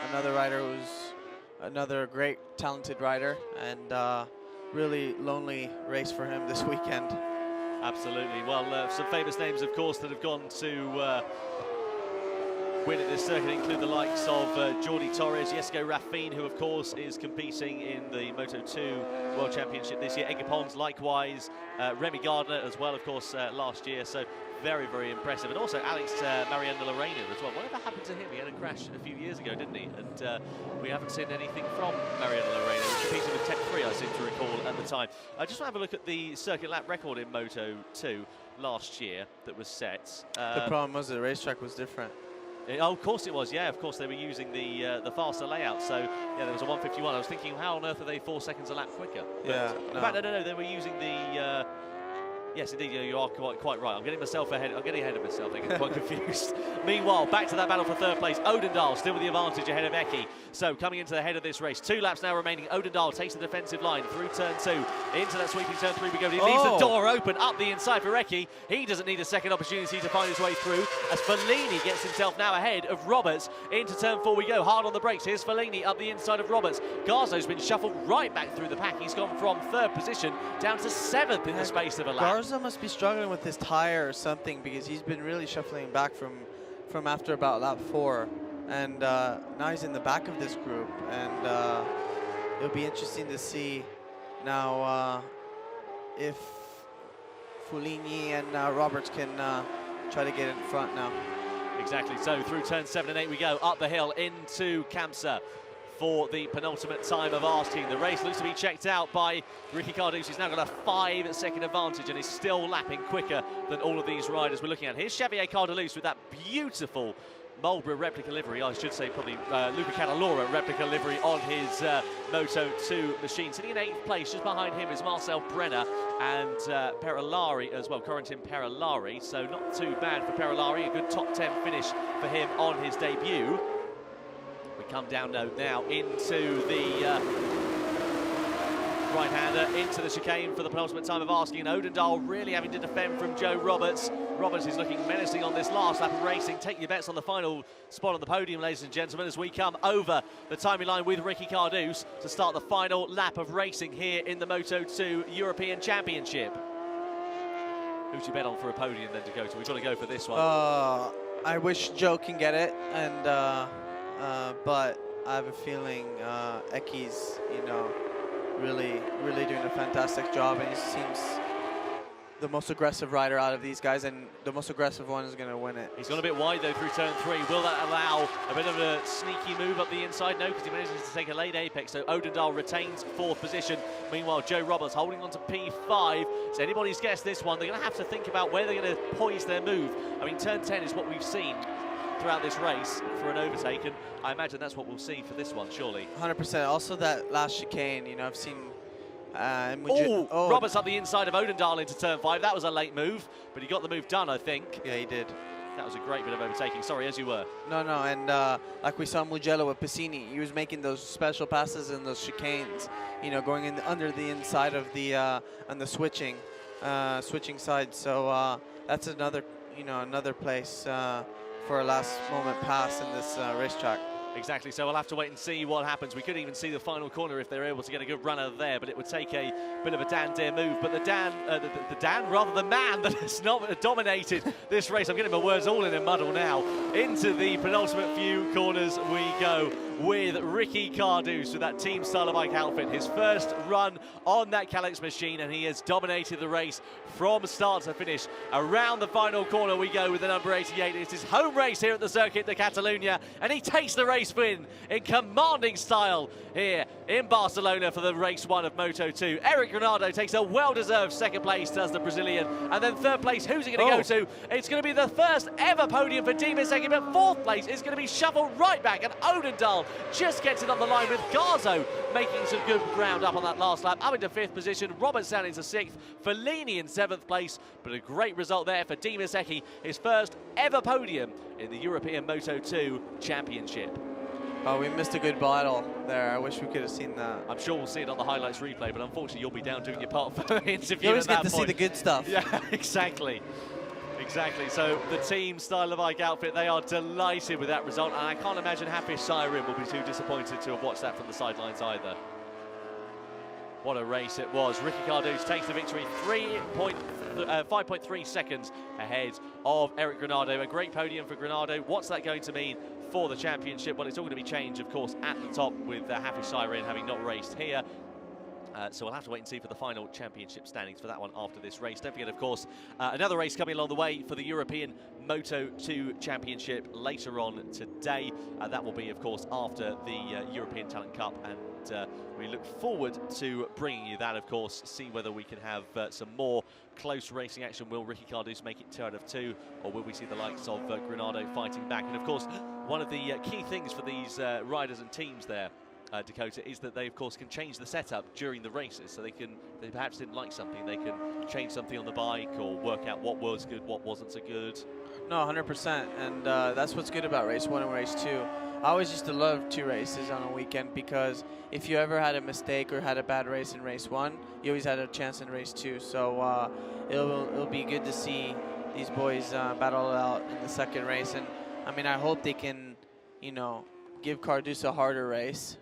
another rider who's another great, talented rider, and really lonely race for him this weekend. Absolutely. Well, some famous names, of course, that have gone to win at this circuit include the likes of Jordi Torres, Jesco Raffin, who of course is competing in the Moto2 World Championship this year. Edgar Pons likewise, Remy Gardner as well, of course, last year. So very, very impressive. And also Alex Mariano Lorena as well. Whatever happened to him? He had a crash a few years ago, didn't he? And we haven't seen anything from Mariano Lorena. He competed with Tech 3, I seem to recall, at the time. I just want to have a look at the circuit lap record in Moto2 last year that was set. The problem was the racetrack was different. Oh, of course it was. Yeah, of course they were using the faster layout. So yeah, there was a 1:51. I was thinking, how on earth are they 4 seconds a lap quicker? But Yeah. in fact, no, they were using the. Yes, indeed, you are quite right. I'm getting ahead of myself. I get quite confused. Meanwhile, back to that battle for third place. Odendahl still with the advantage ahead of Eki. So coming into the head of this race. 2 laps now remaining. Odendahl takes the defensive line through turn 2. Into that sweeping turn 3 we go. He leaves the door open up the inside for Eki. He doesn't need a second opportunity to find his way through as Fellini gets himself now ahead of Roberts. Into turn 4 we go. Hard on the brakes. Here's Fellini up the inside of Roberts. Garzo's been shuffled right back through the pack. He's gone from 3rd position down to 7th in the space of a lap. Garza must be struggling with his tire or something, because he's been really shuffling back from after about lap 4, and now he's in the back of this group, and it'll be interesting to see now if Fellini and Roberts can try to get in front now. Exactly. So through turn 7 and 8 we go, up the hill into Kamsa for the penultimate time of asking. The race looks to be checked out by Ricky Cardus, who's now got a 5-second advantage and is still lapping quicker than all of these riders we're looking at. Here's Xavier Cardalus with that beautiful Marlboro replica livery, I should say probably Luca Cadalora replica livery on his Moto2 machine. Sitting in 8th place, just behind him is Marcel Brenner and Perolari as well, Corentin Perolari. So not too bad for Perolari, a good top 10 finish for him on his debut. We come down now into the right-hander, into the chicane for the penultimate time of asking. And Odendahl really having to defend from Joe Roberts. Roberts is looking menacing on this last lap of racing. Take your bets on the final spot on the podium, ladies and gentlemen, as we come over the timing line with Ricky Cardus to start the final lap of racing here in the Moto2 European Championship. Who'd you bet on for a podium then to go to? We've got to go for this one. I wish Joe can get it, and but I have a feeling Eki's, really doing a fantastic job, and he seems the most aggressive rider out of these guys, and the most aggressive one is going to win it. He's gone a bit wide though through turn 3. Will that allow a bit of a sneaky move up the inside? No, because he manages to take a late apex. So Odendahl retains 4th position. Meanwhile, Joe Roberts holding on to P5. It's anybody's guess this one. They're going to have to think about where they're going to poise their move. I mean, turn 10 is what we've seen throughout this race for an overtake, and I imagine that's what we'll see for this one, surely. 100%. Also, that last chicane, I've seen. Roberts up the inside of Odendahl into turn 5. That was a late move, but he got the move done, I think. Yeah, he did. That was a great bit of overtaking. Sorry, as you were. No, and like we saw Mugello with Piscini, he was making those special passes and those chicanes, going in under the inside of the on the switching side. So that's another place for a last moment pass in this racetrack. Exactly, so we'll have to wait and see what happens. We could even see the final corner if they're able to get a good runner there, but it would take a bit of a Dan Dare move. But the man that has not dominated this race, I'm getting my words all in a muddle now. Into the penultimate few corners we go with Ricky Cardus with that Team Styler Bike outfit. His first run on that Calyx machine, and he has dominated the race from start to finish. Around the final corner we go with the number 88. It's his home race here at the Circuit de Catalunya, and he takes the race win in commanding style here in Barcelona for the race 1 of Moto2. Eric Granado takes a well-deserved 2nd place, does the Brazilian, and then 3rd place, who's he going to go to? It's going to be the first ever podium for Dimas Eki, but 4th place is going to be shuffled right back, and Odendahl just gets it on the line with Garzo making some good ground up on that last lap, up into 5th position. Roberts down into 6th, Fellini in 7th place, but a great result there for Dimas Eki, his first ever podium in the European Moto2 Championship. Oh, we missed a good battle there. I wish we could have seen that. I'm sure we'll see it on the highlights replay, but unfortunately you'll be down doing your part for the interview. You always get to see the good stuff. Yeah, exactly. Exactly. So the Team Styler Bike outfit, they are delighted with that result, and I can't imagine Hafiz Siren will be too disappointed to have watched that from the sidelines either. What a race it was. Ricky Cardus takes the victory, 5.3 seconds ahead of Eric Granado. A great podium for Granado. What's that going to mean for the championship? Well, it's all going to be changed, of course, at the top with Hafiz Siren having not raced here. So we'll have to wait and see for the final championship standings for that one after this race. Don't forget, of course, another race coming along the way for the European Moto2 Championship later on today. That will be, of course, after the European Talent Cup, and we look forward to bringing you that, of course, see whether we can have some more close racing action. Will Ricky Cardoso make it 2 out of 2, or will we see the likes of Granado fighting back? And, of course, one of the key things for these riders and teams there, Dakota, is that they of course can change the setup during the races, so they perhaps didn't like something, they can change something on the bike or work out what was good, what wasn't so good. No, 100%, and that's what's good about race 1 and race 2. I always used to love 2 races on a weekend, because if you ever had a mistake or had a bad race in race 1, you always had a chance in race 2. So it'll be good to see these boys battle it out in the second race, and I mean, I hope they can, you know, give Cardoso a harder race,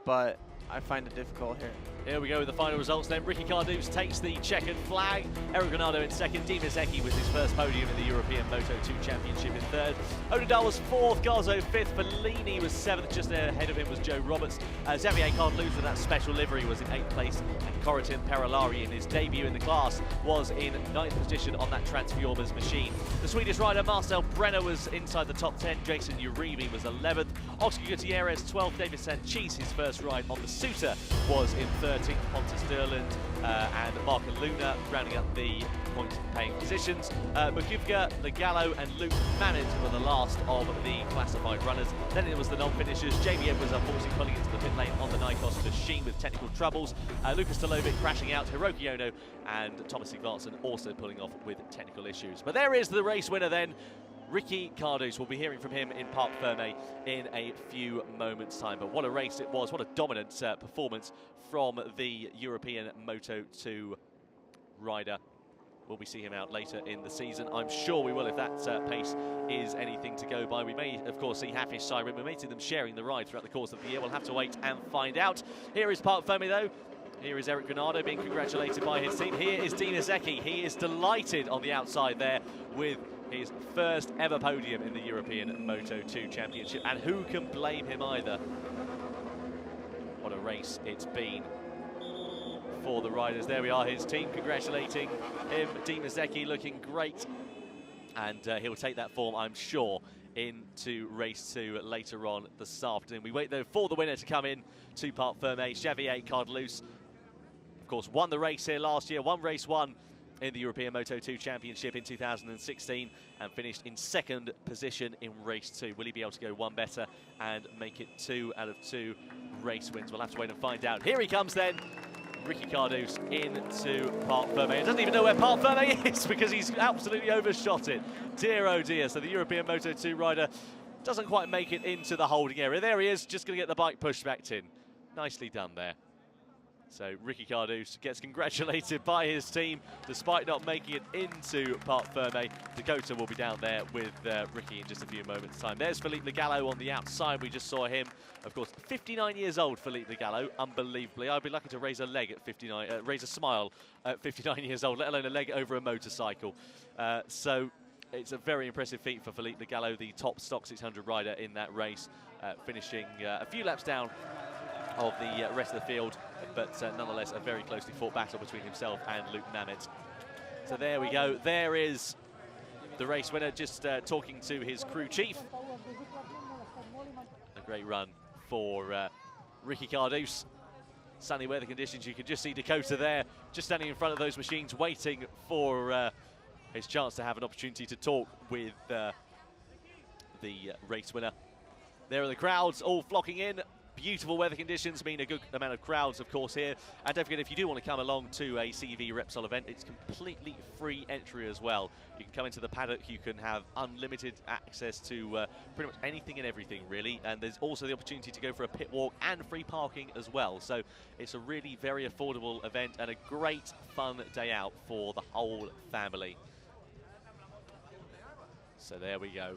but I find it difficult here. Here we go with the final results then. Ricky Cardoso takes the checkered flag. Eric Granado in second. Dima Zecchi was his first podium in the European Moto2 Championship in third. Odendahl was fourth. Garzo fifth. Bellini was seventh. Just ahead of him was Joe Roberts. Xavier Cardoso with that special livery was in eighth place. And Corentin Perolari in his debut in the class was in ninth position on that Transformers machine. The Swedish rider Marcel Brenner was inside the top 10. Jason Uribe was 11th. Oscar Gutierrez 12th. David Sanchis, his first ride on the Suter, was in 13th. Pontus Derland and Mark Luna rounding up the point-paying positions. Mukivga, Legallo and Luke Manet were the last of the classified runners. Then it was the non-finishers. Jamie Edwards unfortunately pulling into the pit lane on the Nikos machine with technical troubles. Lucas Stolovic crashing out, Hiroki Ono and Thomas Sigvarsson also pulling off with technical issues. But there is the race winner then. Ricky Cardoso. We'll be hearing from him in Parc Fermé in a few moments' time. But what a race it was, what a dominant performance from the European Moto2 rider. Will we see him out later in the season? I'm sure we will, if that pace is anything to go by. We may, of course, see Hafiz Syrim. We may see them sharing the ride throughout the course of the year. We'll have to wait and find out. Here is Parc Fermé, though. Here is Eric Granado being congratulated by his team. Here is Dima Zecchi. He is delighted on the outside there with his first ever podium in the European Moto2 Championship, and who can blame him either? What a race it's been for the riders. There we are, his team congratulating him. Dima Zecchi looking great, and he'll take that form, I'm sure, into race 2 later on this afternoon. We wait though for the winner to come in to Parc Fermé. Xavier Cardoso, of course, won the race here last year, won race 1 in the European Moto2 Championship in 2016 and finished in second position in race 2. Will he be able to go one better and make it 2 out of 2 race wins? We'll have to wait and find out. Here he comes then, Ricky Cardoso into Parc Fermé. He doesn't even know where Parc Fermé is because he's absolutely overshot it. Dear oh dear. So the European Moto2 rider doesn't quite make it into the holding area. There he is, just going to get the bike pushed back in. Nicely done there. So Ricky Cardoso gets congratulated by his team despite not making it into Parc Fermé. Dakota will be down there with Ricky in just a few moments' time. There's Philippe Legallo on the outside. We just saw him. Of course, 59 years old, Philippe Legallo, unbelievably. I'd be lucky to raise a leg at 59, raise a smile at 59 years old, let alone a leg over a motorcycle. So it's a very impressive feat for Philippe Legallo, the top stock 600 rider in that race, finishing a few laps down of the rest of the field, but nonetheless a very closely fought battle between himself and Luke Mamet. So there we go, there is the race winner, just talking to his crew chief. A great run for Ricky Cardoso. Sunny weather conditions, you can just see Dakota there, just standing in front of those machines waiting for his chance to have an opportunity to talk with the race winner. There are the crowds all flocking in. Beautiful weather conditions mean a good amount of crowds, of course, here. And don't forget, if you do want to come along to a CEV Repsol event, it's completely free entry as well. You can come into the paddock, you can have unlimited access to pretty much anything and everything, really. And there's also the opportunity to go for a pit walk and free parking as well. So it's a really very affordable event and a great fun day out for the whole family. So there we go.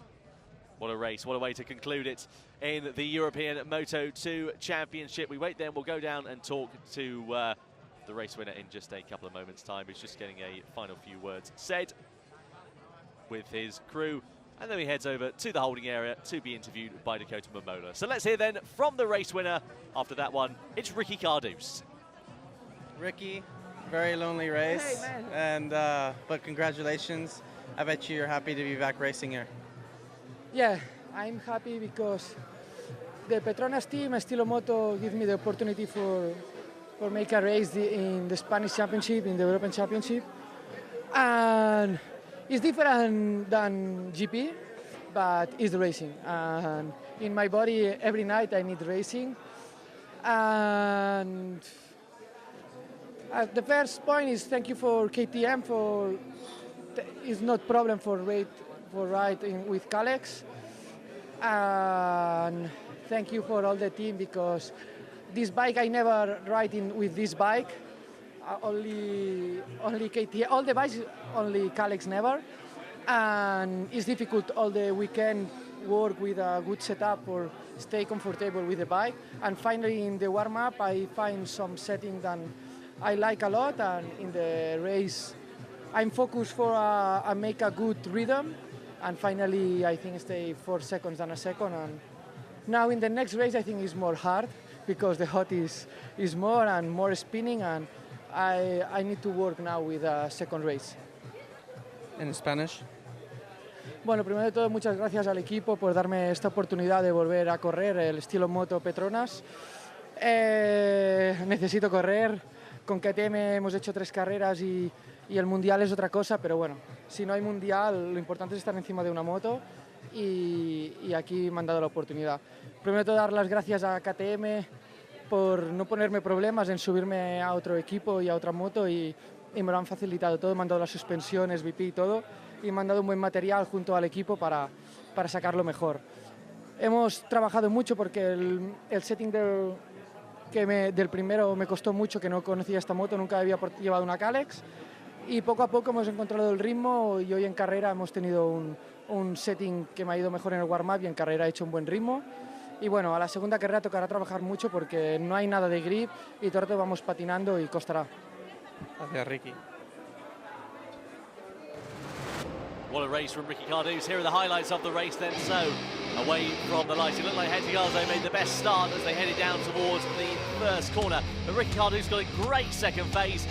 What a race, what a way to conclude it in the European Moto2 Championship. We wait then, we'll go down and talk to the race winner in just a couple of moments' time. He's just getting a final few words said with his crew, and then he heads over to the holding area to be interviewed by Dakota Momola. So let's hear then from the race winner after that one. It's Ricky Cardoso. Ricky, very lonely race, Hey, man. but congratulations. I bet you're happy to be back racing here. Yeah, I'm happy because the Petronas team, Estilo Moto, give me the opportunity for make a race in the Spanish Championship, in the European Championship. And it's different than GP, but it's racing. And in my body, every night I need racing. And the first point is thank you for KTM for it's not problem for ride with Kalex. And thank you for all the team because this bike I never ride with this bike. Only KTM, all the bikes only Kalex never. And it's difficult all the weekend work with a good setup or stay comfortable with the bike. And finally in the warm-up I find some setting that I like a lot, and in the race I'm focused for make a good rhythm, and finally I think stay 4 seconds than a second. And now in the next race I think it's more hard because the hot is more and more spinning, and I need to work now with a second race. In Spanish? Bueno, primero de todo, muchas gracias al equipo por darme esta oportunidad de volver a correr el estilo moto Petronas. Necesito correr. Con KTM hemos hecho 3 carreras y el mundial es otra cosa, pero bueno, si no hay mundial, lo importante es estar encima de una moto y aquí me han dado la oportunidad. Primero de todo, dar las gracias a KTM por no ponerme problemas en subirme a otro equipo y a otra moto y me lo han facilitado todo, me han dado las suspensiones, VP y todo, y me han dado un buen material junto al equipo para sacarlo mejor. Hemos trabajado mucho porque el setting del primero me costó mucho, que no conocía esta moto, nunca había llevado una Kalex, y poco a poco hemos encontrado el ritmo y hoy en carrera hemos tenido un setting que me ha ido mejor en el warm-up y en carrera he hecho un buen ritmo. Y bueno, a la segunda carrera tocará trabajar mucho porque no hay nada de grip y todo el rato vamos patinando y costará. Gracias, Ricky. What a race from Ricky Cardouz. Here are the highlights of the race then. So, away from the lights, it looked like Hetigazo made the best start as they headed down towards the first corner. But Ricky Cardouz got a great second phase.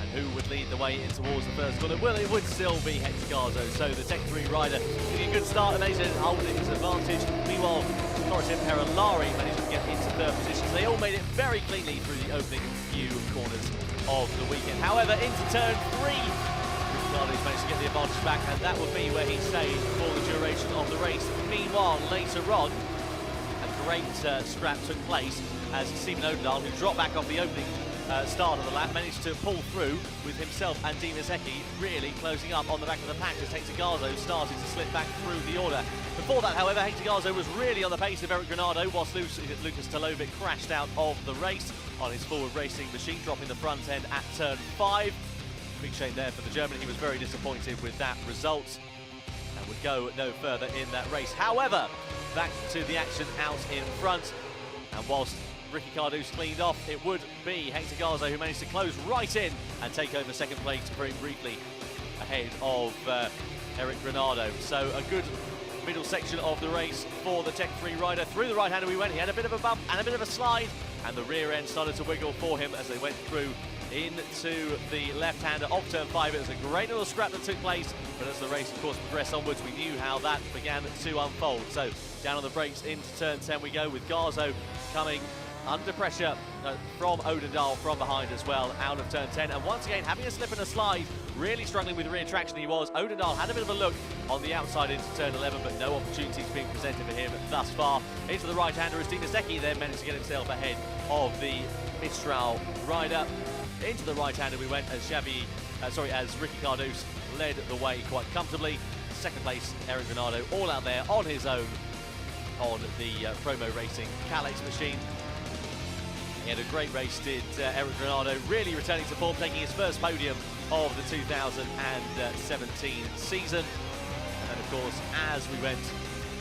And who would lead the way in towards the first corner? Well, it would still be Hetigazo. So the Tech 3 rider getting a good start and managed to hold his advantage. Meanwhile, Florian Perolari managed to get into third position. So they all made it very cleanly through the opening few corners of the weekend. However, into turn 3, Cardouz managed to get the advantage back, and that would be where he stayed for the duration of the race. Meanwhile, later on, a great scrap took place as Stephen Odendahl, who dropped back off the opening start of the lap, managed to pull through with himself and Dimas Ecki really closing up on the back of the pack as Hector started to slip back through the order. Before that, however, Hector was really on the pace of Eric Granado, whilst Lucas Tolovic crashed out of the race on his forward racing machine, dropping the front end at turn 5. Big shame there for the German. He was very disappointed with that result and would go no further in that race. However, back to the action out in front, and whilst Ricky Cardouz cleaned off, it would be Hector Garza who managed to close right in and take over second place very briefly ahead of Eric Granado. So a good middle section of the race for the Tech 3 rider. Through the right-hander we went. He had a bit of a bump and a bit of a slide, and the rear end started to wiggle for him as they went through into the left-hander of turn 5. It was a great little scrap that took place, but as the race, of course, progressed onwards, we knew how that began to unfold. So down on the brakes into turn 10 we go, with Garzo coming under pressure from Odendahl from behind as well, out of turn 10. And once again, having a slip and a slide, really struggling with rear traction he was. Odendahl had a bit of a look on the outside into turn 11, but no opportunities being presented for him thus far. Into the right-hander as Dimas Ecki then managed to get himself ahead of the Mistral rider. Into the right-hander we went as as Ricky Cardouz led the way quite comfortably. Second place, Eric Granado, all out there on his own on the Promo Racing Kalex machine. He had a great race, did Eric Granado, really returning to form, taking his first podium of the 2017 season. And of course, as we went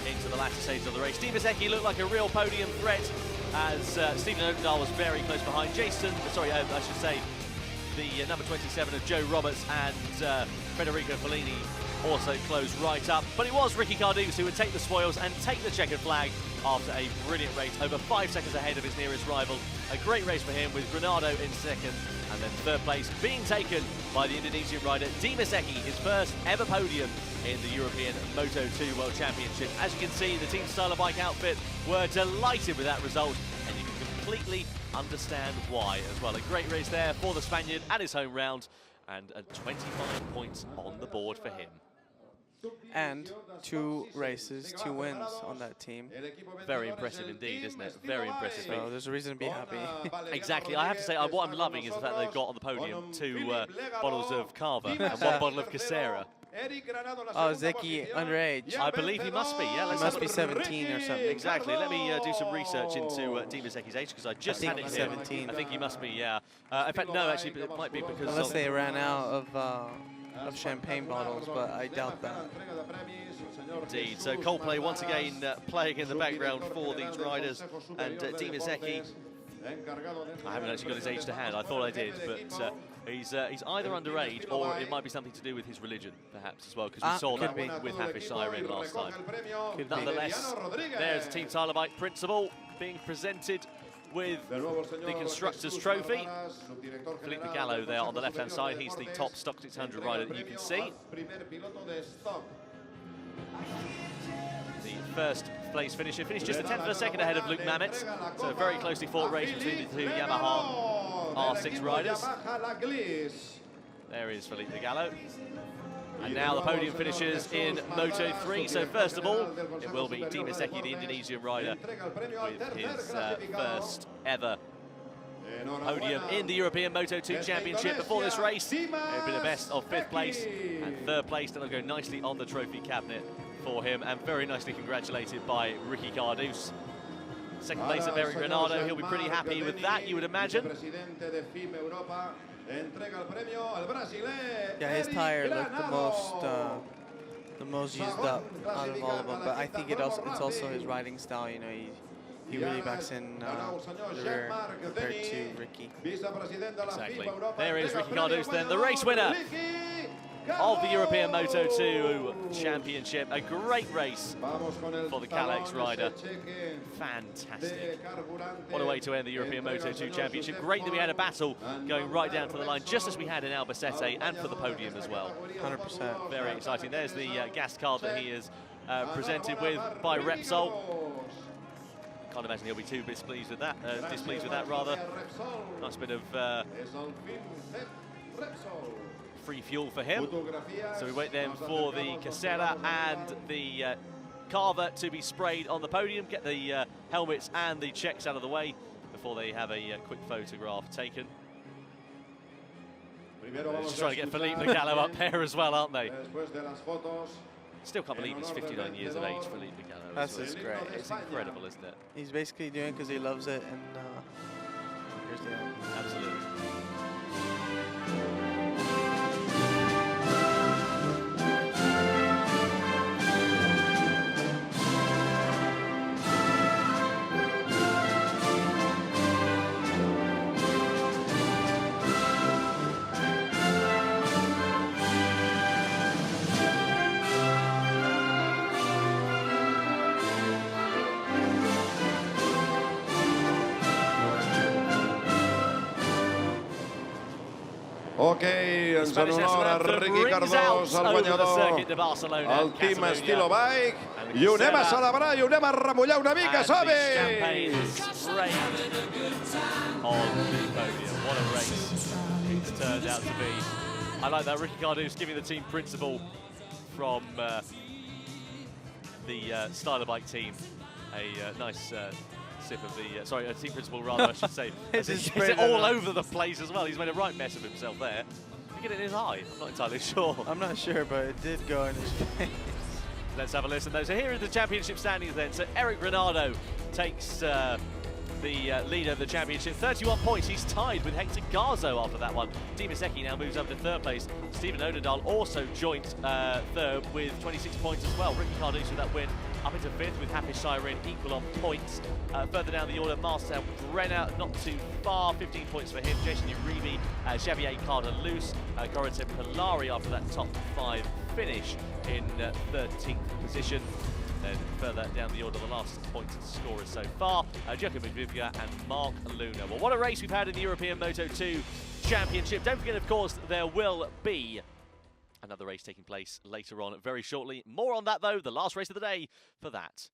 into the latter stage of the race, Dimas Ecki looked like a real podium threat as Stephen Odendahl was very close behind. I should say, the number 27 of Joe Roberts and Federico Fellini also closed right up. But it was Ricky Cardouz who would take the spoils and take the checkered flag after a brilliant race, over 5 seconds ahead of his nearest rival. A great race for him, with Granado in second And then third place being taken by the Indonesian rider Dimas Eki, his first ever podium in the European Moto2 World Championship. As you can see, the Team Styler Bike outfit were delighted with that result, and you can completely understand why as well. A great race there for the Spaniard at his home round, and 25 points on the board for him. And 2 races, 2 wins on that team. Very impressive indeed, isn't it? Very impressive. So there's a reason to be happy. Exactly. I have to say, what I'm loving is the fact they've got on the podium 2 bottles of Cava and 1 bottle of Casera. Oh, Zeki underage? I believe he must be, yeah. He must be 17 or something. Exactly. Let me do some research into Dimas Eki's age, because I just had it here. 17. I think he must be, yeah. In fact, no, actually, it might be because... Unless they ran out of champagne bottles, but I doubt that. Indeed. So Coldplay once again playing in the background for these riders, and Dimas Eki, I haven't actually got his age to hand. I thought I did, but he's either underage or it might be something to do with his religion, perhaps as well, because we saw that with Hafiz Siren last time. Nonetheless, there's Team Styler Bike Principal being presented with the Constructors' Trophy. Felipe Gallo there on the left-hand side. He's the top Stock 600 rider that you can see. The first place finisher finished just a tenth of a second ahead of Luke Mamet. So a very closely fought race between the 2 Yamaha R6 riders. There is Felipe Gallo. And now the podium finishes in Moto3. So first of all, it will be Dimas Eki, the Indonesian rider, with his first ever podium in the European Moto2 Championship. Before this race, it would be the best of 5th place and 3rd place. That'll go nicely on the trophy cabinet for him, and very nicely congratulated by Ricky Cardus. 2nd place of Eric Granado. He'll be pretty happy with that, you would imagine. Yeah, his tire looked the most used up out of all of them, but I think it's also his riding style. You know, he really backs in the rear compared to Ricky. Exactly. There is Ricky Cardus then, the race winner of the European Moto2 Championship. A great race for the Calex rider. Fantastic. What a way to end the European Moto2 Championship. Great that we had a battle going right down to the line, just as we had in Albacete, and for the podium as well. 100%. Very exciting. There's the gas card that he is presented with by Repsol. Can't imagine he'll be too displeased with that. Rather. Nice bit of free fuel for him. So we wait then for the Casera and the Carver to be sprayed on the podium, get the helmets and the checks out of the way before they have a quick photograph taken. Just trying to get Felipe Gallo up there as well, aren't they? Still can't believe he's 59 years of age, Felipe Gallo. That's just great. It's incredible, isn't it? He's basically doing it because he loves it, and here's the end. Absolutely. Ok, ens en honor a Ricky Cardós, el guanyador, el Team Estilo Bike, i ho anem a celebrar, i ho anem a remullar una mica, som-hi! What a race it's turned out to be. I like that Ricky Cardus giving the team principal from the Styler Bike team a nice sip of the, sorry, a team principal rather, I should say. It's all over the place as well. He's made a right mess of himself there. Look at it in his eye. I'm not entirely sure. I'm not sure, but it did go in his face. Let's have a listen though. So here are the championship standings then. So Eric Granado takes the lead of the championship, 31 points. He's tied with Hector Garzo after that one. Dimas Eki now moves up to 3rd place. Stephen Odendahl also joined 3rd with 26 points as well. Ricky Cardus with that win up into 5th with Hafiz Siren equal on points. Further down the order, Marcel Brenner not too far, 15 points for him. Jason Uribe, Xavier Cardelus, Corentin Polari after that top 5 finish in 13th position. Then further down the order, the last points scorers so far, Giacomo Vivia and Mark Luna. Well, what a race we've had in the European Moto2 Championship. Don't forget, of course, there will be another race taking place later on very shortly. More on that, though, the last race of the day for that.